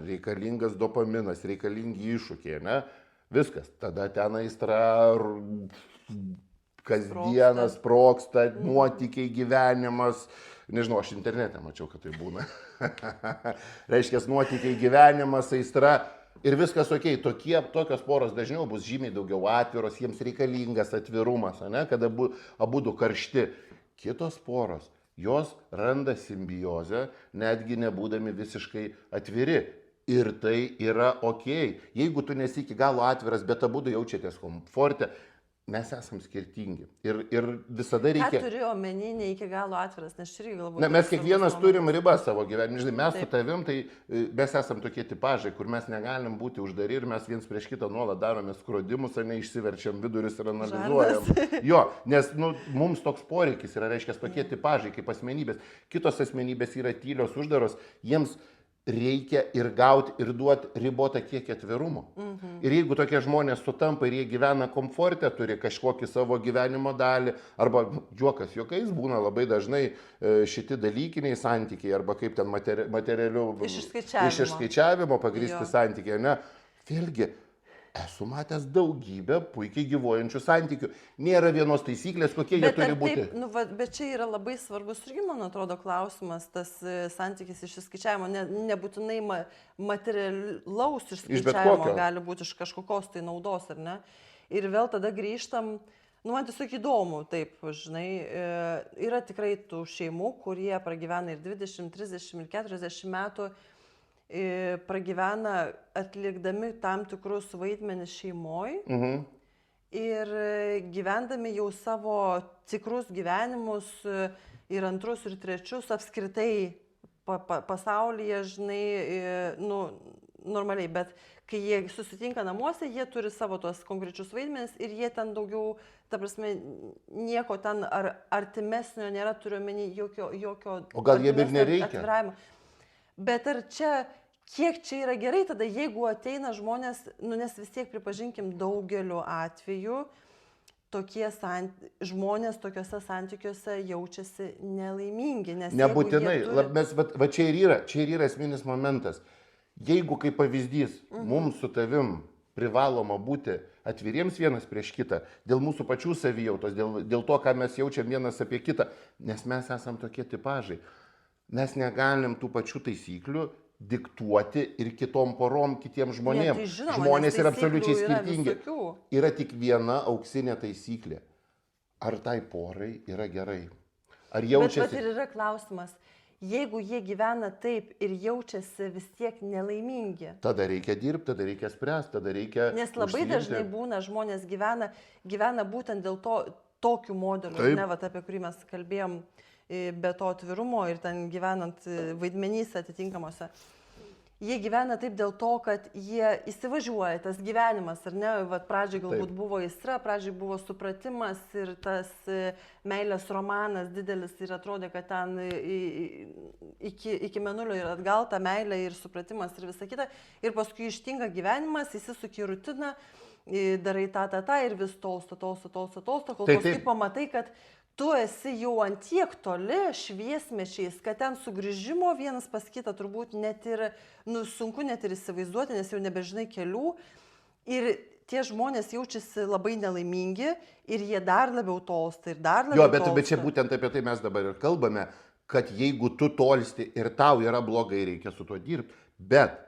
Speaker 1: reikalingas dopaminas, reikalingi iššūkiai, viskas. Tada ten aistra, kasdienas sprogsta, nuotykiai, gyvenimas. Nežinau, aš internete mačiau, kad tai būna. Reiškia, nuotykiai, gyvenimas, aistra. Ir viskas ok, tokios poros dažniau bus žymiai daugiau atviros, jiems reikalingas atvirumas, kad abudu karšti. Kitos poros, jos randa simbiozę, netgi nebūdami visiškai atviri. Ir tai yra ok. Jeigu tu nesi iki galo atviras, bet abudu jaučiatės komforte, mes esam skirtingi. Ir visada reikia...
Speaker 2: Ką turi omeny ne iki galo atviras, nes irgi galbūt...
Speaker 1: Mes kiekvienas turim ribą savo gyvenime. Žinai, mes su tavim, tai mes esam tokie tipažai, kur mes negalim būti uždari ir mes viens prieš kitą nuolat darome skrodimus, ar neišsiverčiam vidurius ir analizuojam. Jo, nes mums toks poreikis yra, reiškia, tokie tipažai kaip asmenybės. Kitos asmenybės yra tylios, uždaros, jiems reikia ir gauti, ir duoti ribotą kiekį atvirumo. Ir jeigu tokie žmonės sutampa ir jie gyvena komforte, turi kažkokį savo gyvenimo dalį, arba juokas juokais būna labai dažnai šiti dalykiniai santykiai, arba kaip ten materialių iš išskaičiavimo pagristi santykiai. Vėlgi, esu matęs daugybę puikiai gyvuojančių santykių. Nėra vienos taisyklės, kokie jie turi būti.
Speaker 2: Bet čia yra labai svarbus irgi, man atrodo, klausimas, tas santykis iš išskaičiavimo, nebūtinai materialaus išskaičiavimo gali būti iš kažkokios tai naudos, ar ne? Ir vėl tada grįžtam, man tiesiog įdomu, taip, žinai, yra tikrai tų šeimų, kurie pragyvena ir 20, 30, ir 40 metų, pragyvena atlikdami tam tikrus vaidmenis šeimoj ir gyvendami jau savo tikrus gyvenimus ir antrus ir trečius apskritai pasaulyje, žinai, normaliai, bet kai jie susitinka namuose, jie turi savo tuos konkrečius vaidmenis ir jie ten daugiau, ta prasme, nieko ten artimesnio nėra, turiu omeny jokio
Speaker 1: o gal jiem ir nereikia
Speaker 2: atviravimo. Bet ar čia, kiek čia yra gerai tada, jeigu ateina žmonės, nes vis tiek pripažinkim daugeliu atveju, žmonės tokiuose santykiuose jaučiasi nelaimingi. Nes
Speaker 1: Nebūtinai, va čia ir yra esminis momentas. Jeigu kaip pavyzdys, mums su tavim privaloma būti atviriems vienas prieš kitą, dėl mūsų pačių savijautos, dėl to, ką mes jaučiam vienas apie kitą, nes mes esam tokie tipažai. Mes negalim tų pačių taisyklių diktuoti ir kitom porom, kitiems žmonėms.
Speaker 2: Tai žinoma,
Speaker 1: žmonės yra absoliučiai
Speaker 2: yra
Speaker 1: skirtingi.
Speaker 2: visokių.
Speaker 1: Yra tik viena auksinė taisyklė. Ar tai porai yra gerai? Ar
Speaker 2: Bet
Speaker 1: jaučiasi...
Speaker 2: ir yra klausimas, jeigu jie gyvena taip ir jaučiasi vis tiek nelaimingi.
Speaker 1: Tada reikia dirbti, tada reikia spręsti, tada reikia...
Speaker 2: Nes labai dažnai būna, žmonės gyvena būtent dėl to tokiu modeliu,
Speaker 1: Taip.
Speaker 2: ne, vat, apie kurį mes kalbėjom, be to atvirumo ir ten gyvenant vaidmenyse atitinkamuose. Jie gyvena taip dėl to, kad jie įsivažiuoja, tas gyvenimas, ar ne, vat, pradžiai galbūt buvo aistra, pradžiai buvo supratimas ir tas meilės romanas didelis ir atrodė, kad ten iki mėnulio ir atgal ta meilė ir supratimas ir visa kita. Ir paskui ištinka gyvenimas, įsisuki į rutiną, darai tą ir vis tolsta, kol paskui pamatai, kad tu esi jau ant tiek toli šviesmečiais, kad ten sugrįžimo vienas pas kitą turbūt net ir, sunku net ir įsivaizduoti, nes jau nebežinai kelių. Ir tie žmonės jaučiasi labai nelaimingi ir jie dar labiau tolsta ir dar labiau tolsta.
Speaker 1: Bet čia būtent apie tai mes dabar ir kalbame, kad jeigu tu tolsti ir tau yra blogai, reikia su tuo dirbti. Bet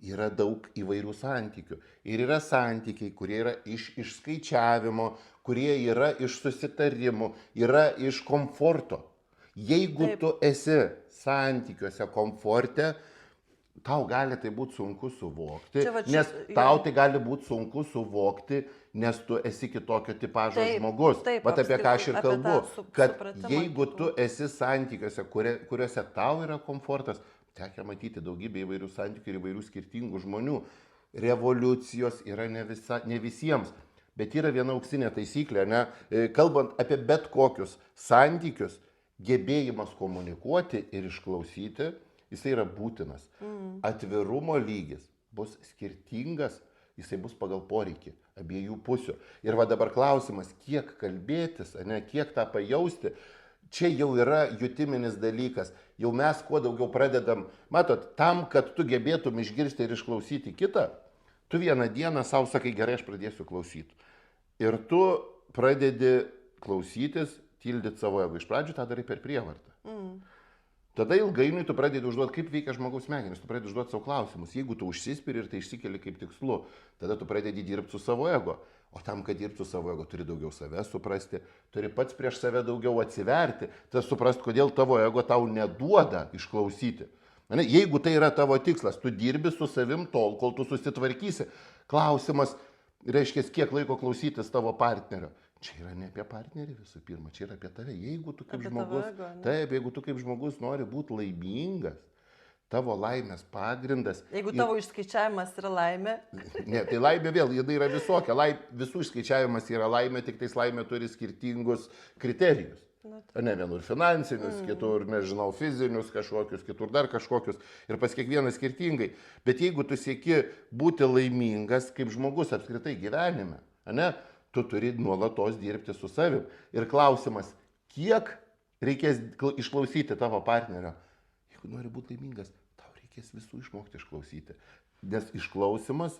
Speaker 1: yra daug įvairių santykių. Ir yra santykiai, kurie yra iš išskaičiavimo, kurie yra iš susitarimų, yra iš komforto. Jeigu tu esi santykiuose komforte, tau gali tai būti sunku suvokti, tau tai gali būti sunku suvokti, nes tu esi kitokio tipažo žmogus. Vat apie ką aš ir kalbu, kad jeigu tu esi santykiuose, kuriuose tau yra komfortas, tekia matyti daugybę įvairių santykių ir įvairių skirtingų žmonių. Revoliucijos yra ne visiems, bet yra viena auksinė taisyklė, ne? Kalbant apie bet kokius santykius, gebėjimas komunikuoti ir išklausyti, jisai yra būtinas. Atvirumo lygis bus skirtingas, jisai bus pagal poreikį abiejų pusių. Ir va dabar klausimas, kiek kalbėtis, ne? Kiek tą pajausti. Čia jau yra jutiminis dalykas. Jau mes kuo daugiau pradedam, matot, tam, kad tu gebėtum išgirsti ir išklausyti kitą, tu vieną dieną savo sakai, gerai, aš pradėsiu klausyti. Ir tu pradedi klausytis, tildyti savo ego. Iš pradžių tą darai per prievartą. Tada ilgainiui tu pradedi užduoti, kaip veikia žmogaus smegenys, tu pradedi užduoti savo klausimus. Jeigu tu užsispiri ir tai išsikeli kaip tikslu, tada tu pradedi dirbti su savo ego. O tam, kad dirbtų savo ego, turi daugiau save suprasti, turi pats prieš save daugiau atsiverti, tada suprasti, kodėl tavo ego tau neduoda išklausyti. Jeigu tai yra tavo tikslas, tu dirbi su savim tol, kol tu susitvarkysi. Klausimas, reiškia, kiek laiko klausytis tavo partnerio. Čia yra ne apie partnerį visų pirma, čia yra apie tave. Jeigu tu kaip žmogus, jeigu tu kaip žmogus nori būti laimingas, tavo laimės pagrindas.
Speaker 2: Jeigu tavo išskaičiavimas yra laimė.
Speaker 1: Ne, tai laimė vėl, jinai yra visokia. Visų išskaičiavimas yra laimė, tik tais laimė turi skirtingus kriterijus. Ne, vienur finansinius, kitur, nežinau, fizinius kažkokius, kitur dar kažkokius. Ir pas kiekvieną skirtingai. Bet jeigu tu sieki būti laimingas kaip žmogus apskritai gyvenime, ne, tu turi nuolatos dirbti su savim. Ir klausimas, kiek reikės išklausyti tavo partnerio? Jeigu nori būti laimingas, reikės visų išmokti išklausyti. Nes išklausimas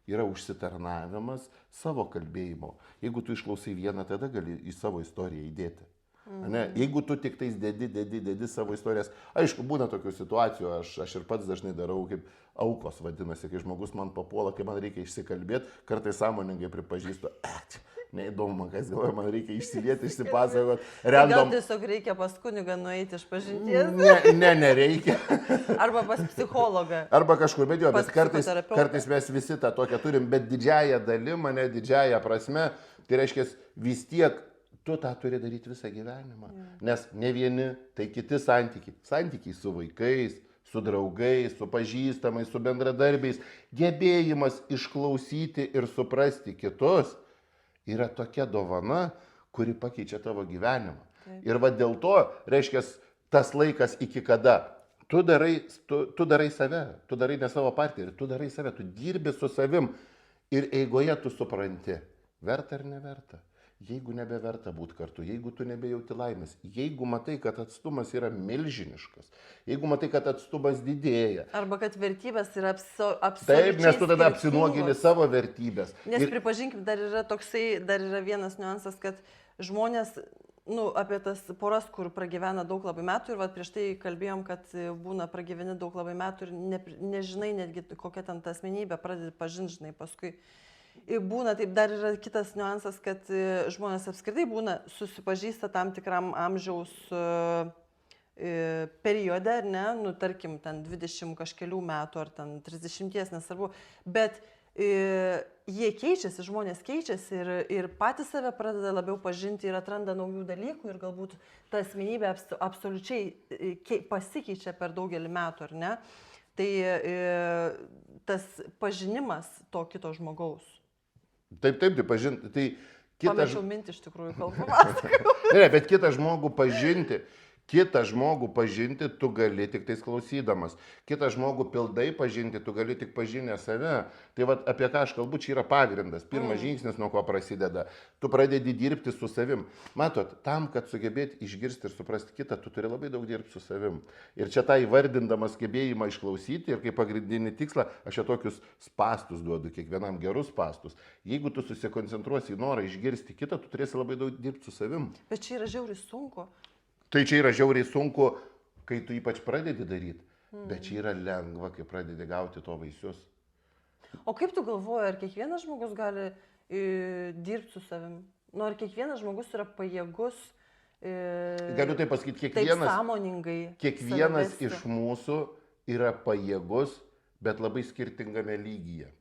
Speaker 1: yra užsitarnavimas savo kalbėjimo. Jeigu tu išklausai vieną, tada gali į savo istoriją įdėti. Ne? Jeigu tu tik tais dedi savo istorijas. Aišku, būna tokių situacijų, aš ir pats dažnai darau, kaip aukos vadinasi, kai žmogus man papuola, kai man reikia išsikalbėti, kartais sąmoningai pripažįstu, neįdomu, kas galvoja, man reikia išsilieti, išsipasakoti.
Speaker 2: Gal tiesiog reikia pas kunigą nueiti iš pažinties?
Speaker 1: Nereikia.
Speaker 2: Arba pas psichologą.
Speaker 1: Arba kažkur, bet kartais mes visi tą tokią turim, bet didžiąją dalim, didžiąją prasme, tai reiškia vis tiek tu tą turi daryti visą gyvenimą. Nes ne vieni, tai kiti santykiai. Santykiai su vaikais, su draugais, su pažįstamais, su bendradarbiais. Gebėjimas išklausyti ir suprasti kitus yra tokia dovana, kuri pakeičia tavo gyvenimą. Ir va dėl to, reiškia, tas laikas iki kada tu darai save, tu darai ne savo partnerį, tu darai save, tu dirbi su savim ir eigoje tu supranti, verta ar neverta. Jeigu nebeverta būti kartu, jeigu tu nebejauti laimės, jeigu matai, kad atstumas yra milžiniškas, jeigu matai, kad atstumas didėja.
Speaker 2: Arba kad vertybės yra absoliučiai.
Speaker 1: Taip, nes tu tada apsinuogini savo vertybės.
Speaker 2: Nes pripažinkim, dar yra vienas niuansas, kad žmonės, apie tas poras, kur pragyvena daug labai metų ir prieš tai kalbėjom, kad būna pragyveni daug labai metų ir nežinai netgi kokia ten ta asmenybė, pradedi pažinti, žinai, paskui. Būna taip, dar yra kitas niuansas, kad žmonės apskritai susipažįsta tam tikram amžiaus periode, ar ne, tarkim, ten 20 kažkelių metų ar ten 30, nesvarbu, bet jie keičiasi, žmonės keičiasi ir patys save pradeda labiau pažinti ir atranda naujų dalykų ir galbūt ta asmenybė absoliučiai pasikeičia per daugelį metų, ar ne, tai tas pažinimas to kito žmogaus.
Speaker 1: Taip, pažinti. Tai
Speaker 2: pamečiau mintį iš tikrųjų, kalbą.
Speaker 1: Ne, bet kitą žmogų pažinti tu gali tik tais klausydamas. Kitą žmogų pildai pažinti tu gali tik pažinę save. Tai apie ką aš kalbu, čia yra pagrindas. Pirmas žingsnis, nuo ko prasideda. Tu pradedi dirbti su savim. Matot, tam, kad sugebėti išgirsti ir suprasti kitą, tu turi labai daug dirbti su savim. Ir čia tą įvardindamas gebėjimą išklausyti ir kaip pagrindinį tikslą, aš čia tokius spastus duodu, kiekvienam gerus spastus. Jeigu tu susikoncentruosi į norą išgirsti kitą, tu turėsi labai daug dirbti su savim.
Speaker 2: Bet čia yra žiauriai sunku.
Speaker 1: Tai čia yra žiauriai sunku, kai tu ypač pradedi daryti, bet čia yra lengva, kai pradedi gauti to vaisius.
Speaker 2: O kaip tu galvoji, ar kiekvienas žmogus gali dirbti su savim? Ar kiekvienas žmogus yra pajėgus?
Speaker 1: Galiu tai pasakyti, kiekvienas iš mūsų yra pajėgus, bet labai skirtingame lygyje.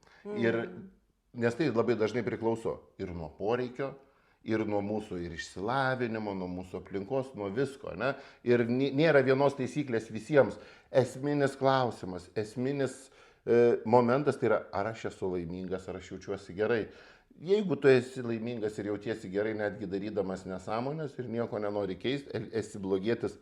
Speaker 1: Nes tai labai dažnai priklauso ir nuo poreikio, ir nuo mūsų ir išsilavinimo, nuo mūsų aplinkos, nuo visko. Ne? Ir nėra vienos taisyklės visiems. Esminis klausimas, esminis momentas tai yra, ar aš esu laimingas, ar aš jaučiuosi gerai. Jeigu tu esi laimingas ir jautiesi gerai, netgi darydamas nesąmonės ir nieko nenori keisti, esi blogietis,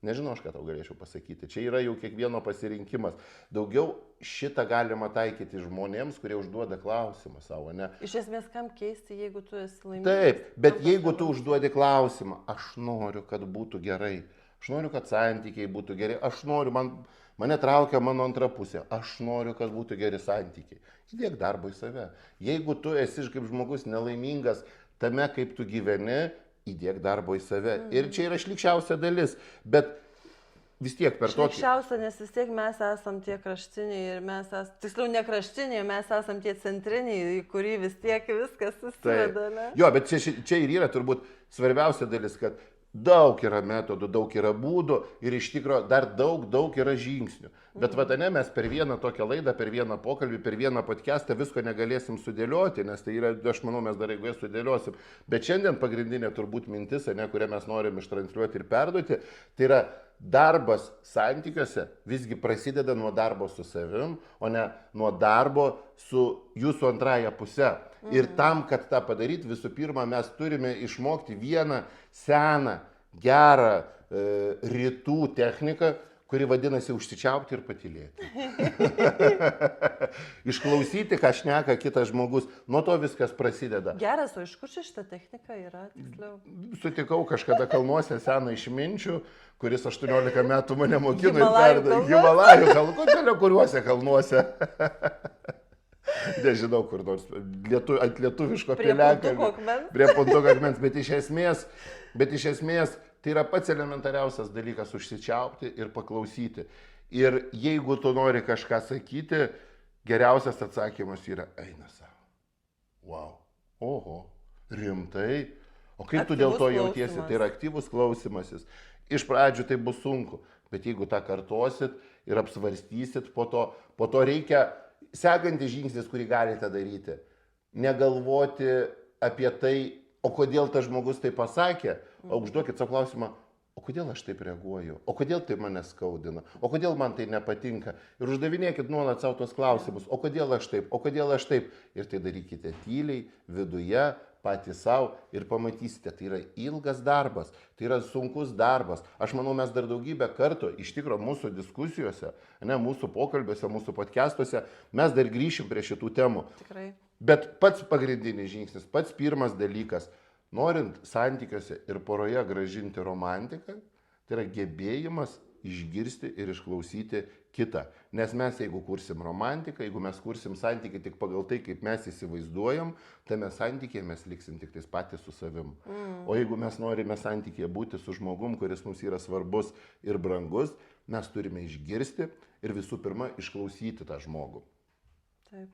Speaker 1: nežinau, aš ką tau galėčiau pasakyti. Čia yra jau kiekvieno pasirinkimas. Daugiau šitą galima taikyti žmonėms, kurie užduoda klausimą savo, ne?
Speaker 2: Iš esmės, kam keisti, jeigu tu esi laimingas?
Speaker 1: Taip, bet jeigu tu užduodi klausimą, aš noriu, kad būtų gerai, aš noriu, kad santykiai būtų geri, aš noriu, mane traukia mano antra pusė, aš noriu, kad būtų geri santykiai. Įdėk darbo į save. Jeigu tu esi kaip žmogus nelaimingas tame, kaip tu gyveni, įdėk darbo į save. Ir čia yra šlykščiausia dalis, bet vis tiek per tokį...
Speaker 2: Šlykščiausia, nes vis tiek mes esam tie kraštiniai ir mes esam, tiksliau ne kraštiniai, mes esam tie centriniai, į kurį vis tiek viskas susiveda, ne?
Speaker 1: Jo, bet čia ir yra turbūt svarbiausia dalis, kad daug yra metodų, daug yra būdų ir iš tikrųjų dar daug yra žingsnių. Bet vatane mes per vieną tokią laidą, per vieną pokalbį, per vieną podcastą visko negalėsim sudėlioti, nes tai yra, aš manau, mes dar jeigu sudėliosim. Bet šiandien pagrindinė turbūt mintis, kurią mes norim ištransliuoti ir perduoti, tai yra darbas santykiuose visgi prasideda nuo darbo su savim, o ne nuo darbo su jūsų antraja puse. Ir tam, kad tą padaryti, visų pirma, mes turime išmokti vieną seną, gerą rytų techniką, kuri vadinasi užsičiaupti ir patylėti. Išklausyti, ką šneka kitas žmogus, nuo to viskas prasideda.
Speaker 2: Geras, o iš kur šita technika yra, tiksliau?
Speaker 1: Sutikau kažkada kalnuose seną išminčių, kuris 18 metų mane mokino
Speaker 2: Himalajų
Speaker 1: kalnuose. Kuriuose kalnuose? Nežinau, kur nors ant lietuviško piliakalnio. Prie Puntuko akmens. Bet iš esmės tai yra pats elementariausias dalykas užsičiaupti ir paklausyti. Ir jeigu tu nori kažką sakyti, geriausias atsakymas yra eina savo. Wow. Oho, rimtai. O kaip tu dėl to jautiesi? Tai yra aktyvus klausimasis. Iš pradžių tai bus sunku, bet jeigu tą kartosit ir apsvarstysit, po to reikia sekantis žingsnis, kurį galite daryti. Negalvoti apie tai, o kodėl tas žmogus tai pasakė, o užduokit savo klausimą, o kodėl aš taip reaguoju, o kodėl tai mane skaudina, o kodėl man tai nepatinka. Ir uždavinėkit nuolat savo tos klausimus, o kodėl aš taip, o kodėl aš taip. Ir tai darykite tyliai, viduje, patys savo ir pamatysite, tai yra ilgas darbas, tai yra sunkus darbas. Aš manau, mes dar daugybę kartų, iš tikro mūsų diskusijose, mūsų pokalbiuose, mūsų podcastuose, mes dar grįšim prie šitų temų.
Speaker 2: Tikrai.
Speaker 1: Bet pats pagrindinis žingsnis, pats pirmas dalykas, Norint santykiuose ir poroje gražinti romantiką, tai yra gebėjimas išgirsti ir išklausyti kitą. Nes mes, jeigu kursim romantiką, jeigu mes kursim santykį tik pagal tai, kaip mes įsivaizduojam, tame santykėje mes liksim tik tais patys su savim. O jeigu mes norime santykėje būti su žmogum, kuris mums yra svarbus ir brangus, mes turime išgirsti ir visų pirma išklausyti tą žmogų.
Speaker 2: Taip.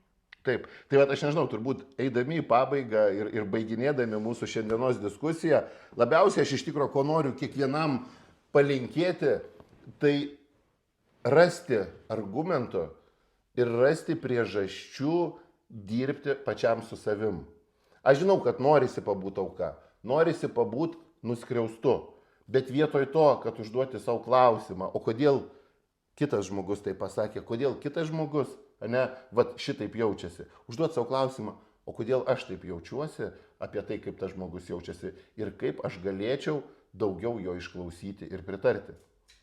Speaker 1: Taip, tai aš nežinau, turbūt eidami į pabaigą ir baiginėdami mūsų šiandienos diskusiją, labiausiai aš iš tikrųjų, ko noriu kiekvienam palinkėti, tai rasti argumentų ir rasti priežasčių dirbti pačiam su savim. Aš žinau, kad norisi pabūti auka, norisi pabūti nuskriaustu, bet vietoj to, kad užduoti savo klausimą, o kodėl kitas žmogus tai pasakė, kodėl kitas žmogus, šitaip jaučiasi. Užduoti savo klausimą, o kodėl aš taip jaučiuosi, apie tai, kaip tas žmogus jaučiasi ir kaip aš galėčiau daugiau jo išklausyti ir pritarti.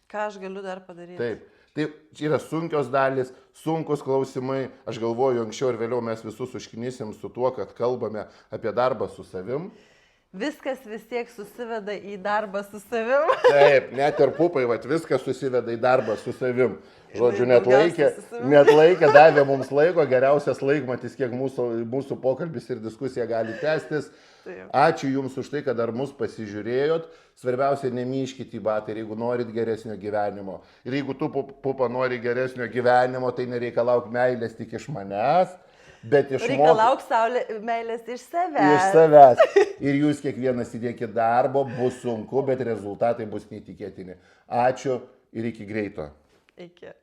Speaker 2: Ką aš galiu dar padaryti?
Speaker 1: Taip. Tai čia yra sunkios dalis, sunkus klausimai. Aš galvoju, anksčiau ir vėliau mes visus užknisim su tuo, kad kalbame apie darbą su savim.
Speaker 2: Viskas vis tiek susiveda į darbą su savim.
Speaker 1: Taip, net ir pupai, viskas susiveda į darbą su savim. Žodžiu, net laikė, davė mums laiko, geriausias laikmatis, kiek mūsų pokalbis ir diskusija gali tęstis.
Speaker 2: Taip.
Speaker 1: Ačiū Jums už tai, kad dar mus pasižiūrėjot. Svarbiausia, nemyškit į batą ir jeigu norit geresnio gyvenimo. Ir jeigu tu, pupa, nori geresnio gyvenimo, tai nereikalauk meilės tik iš manęs. Bet
Speaker 2: reikalauk meilės iš savęs.
Speaker 1: Iš savęs. Ir jūs kiekvienas įdėkit darbo, bus sunku, bet rezultatai bus neįtikėtini. Ačiū ir iki greito.
Speaker 2: Iki.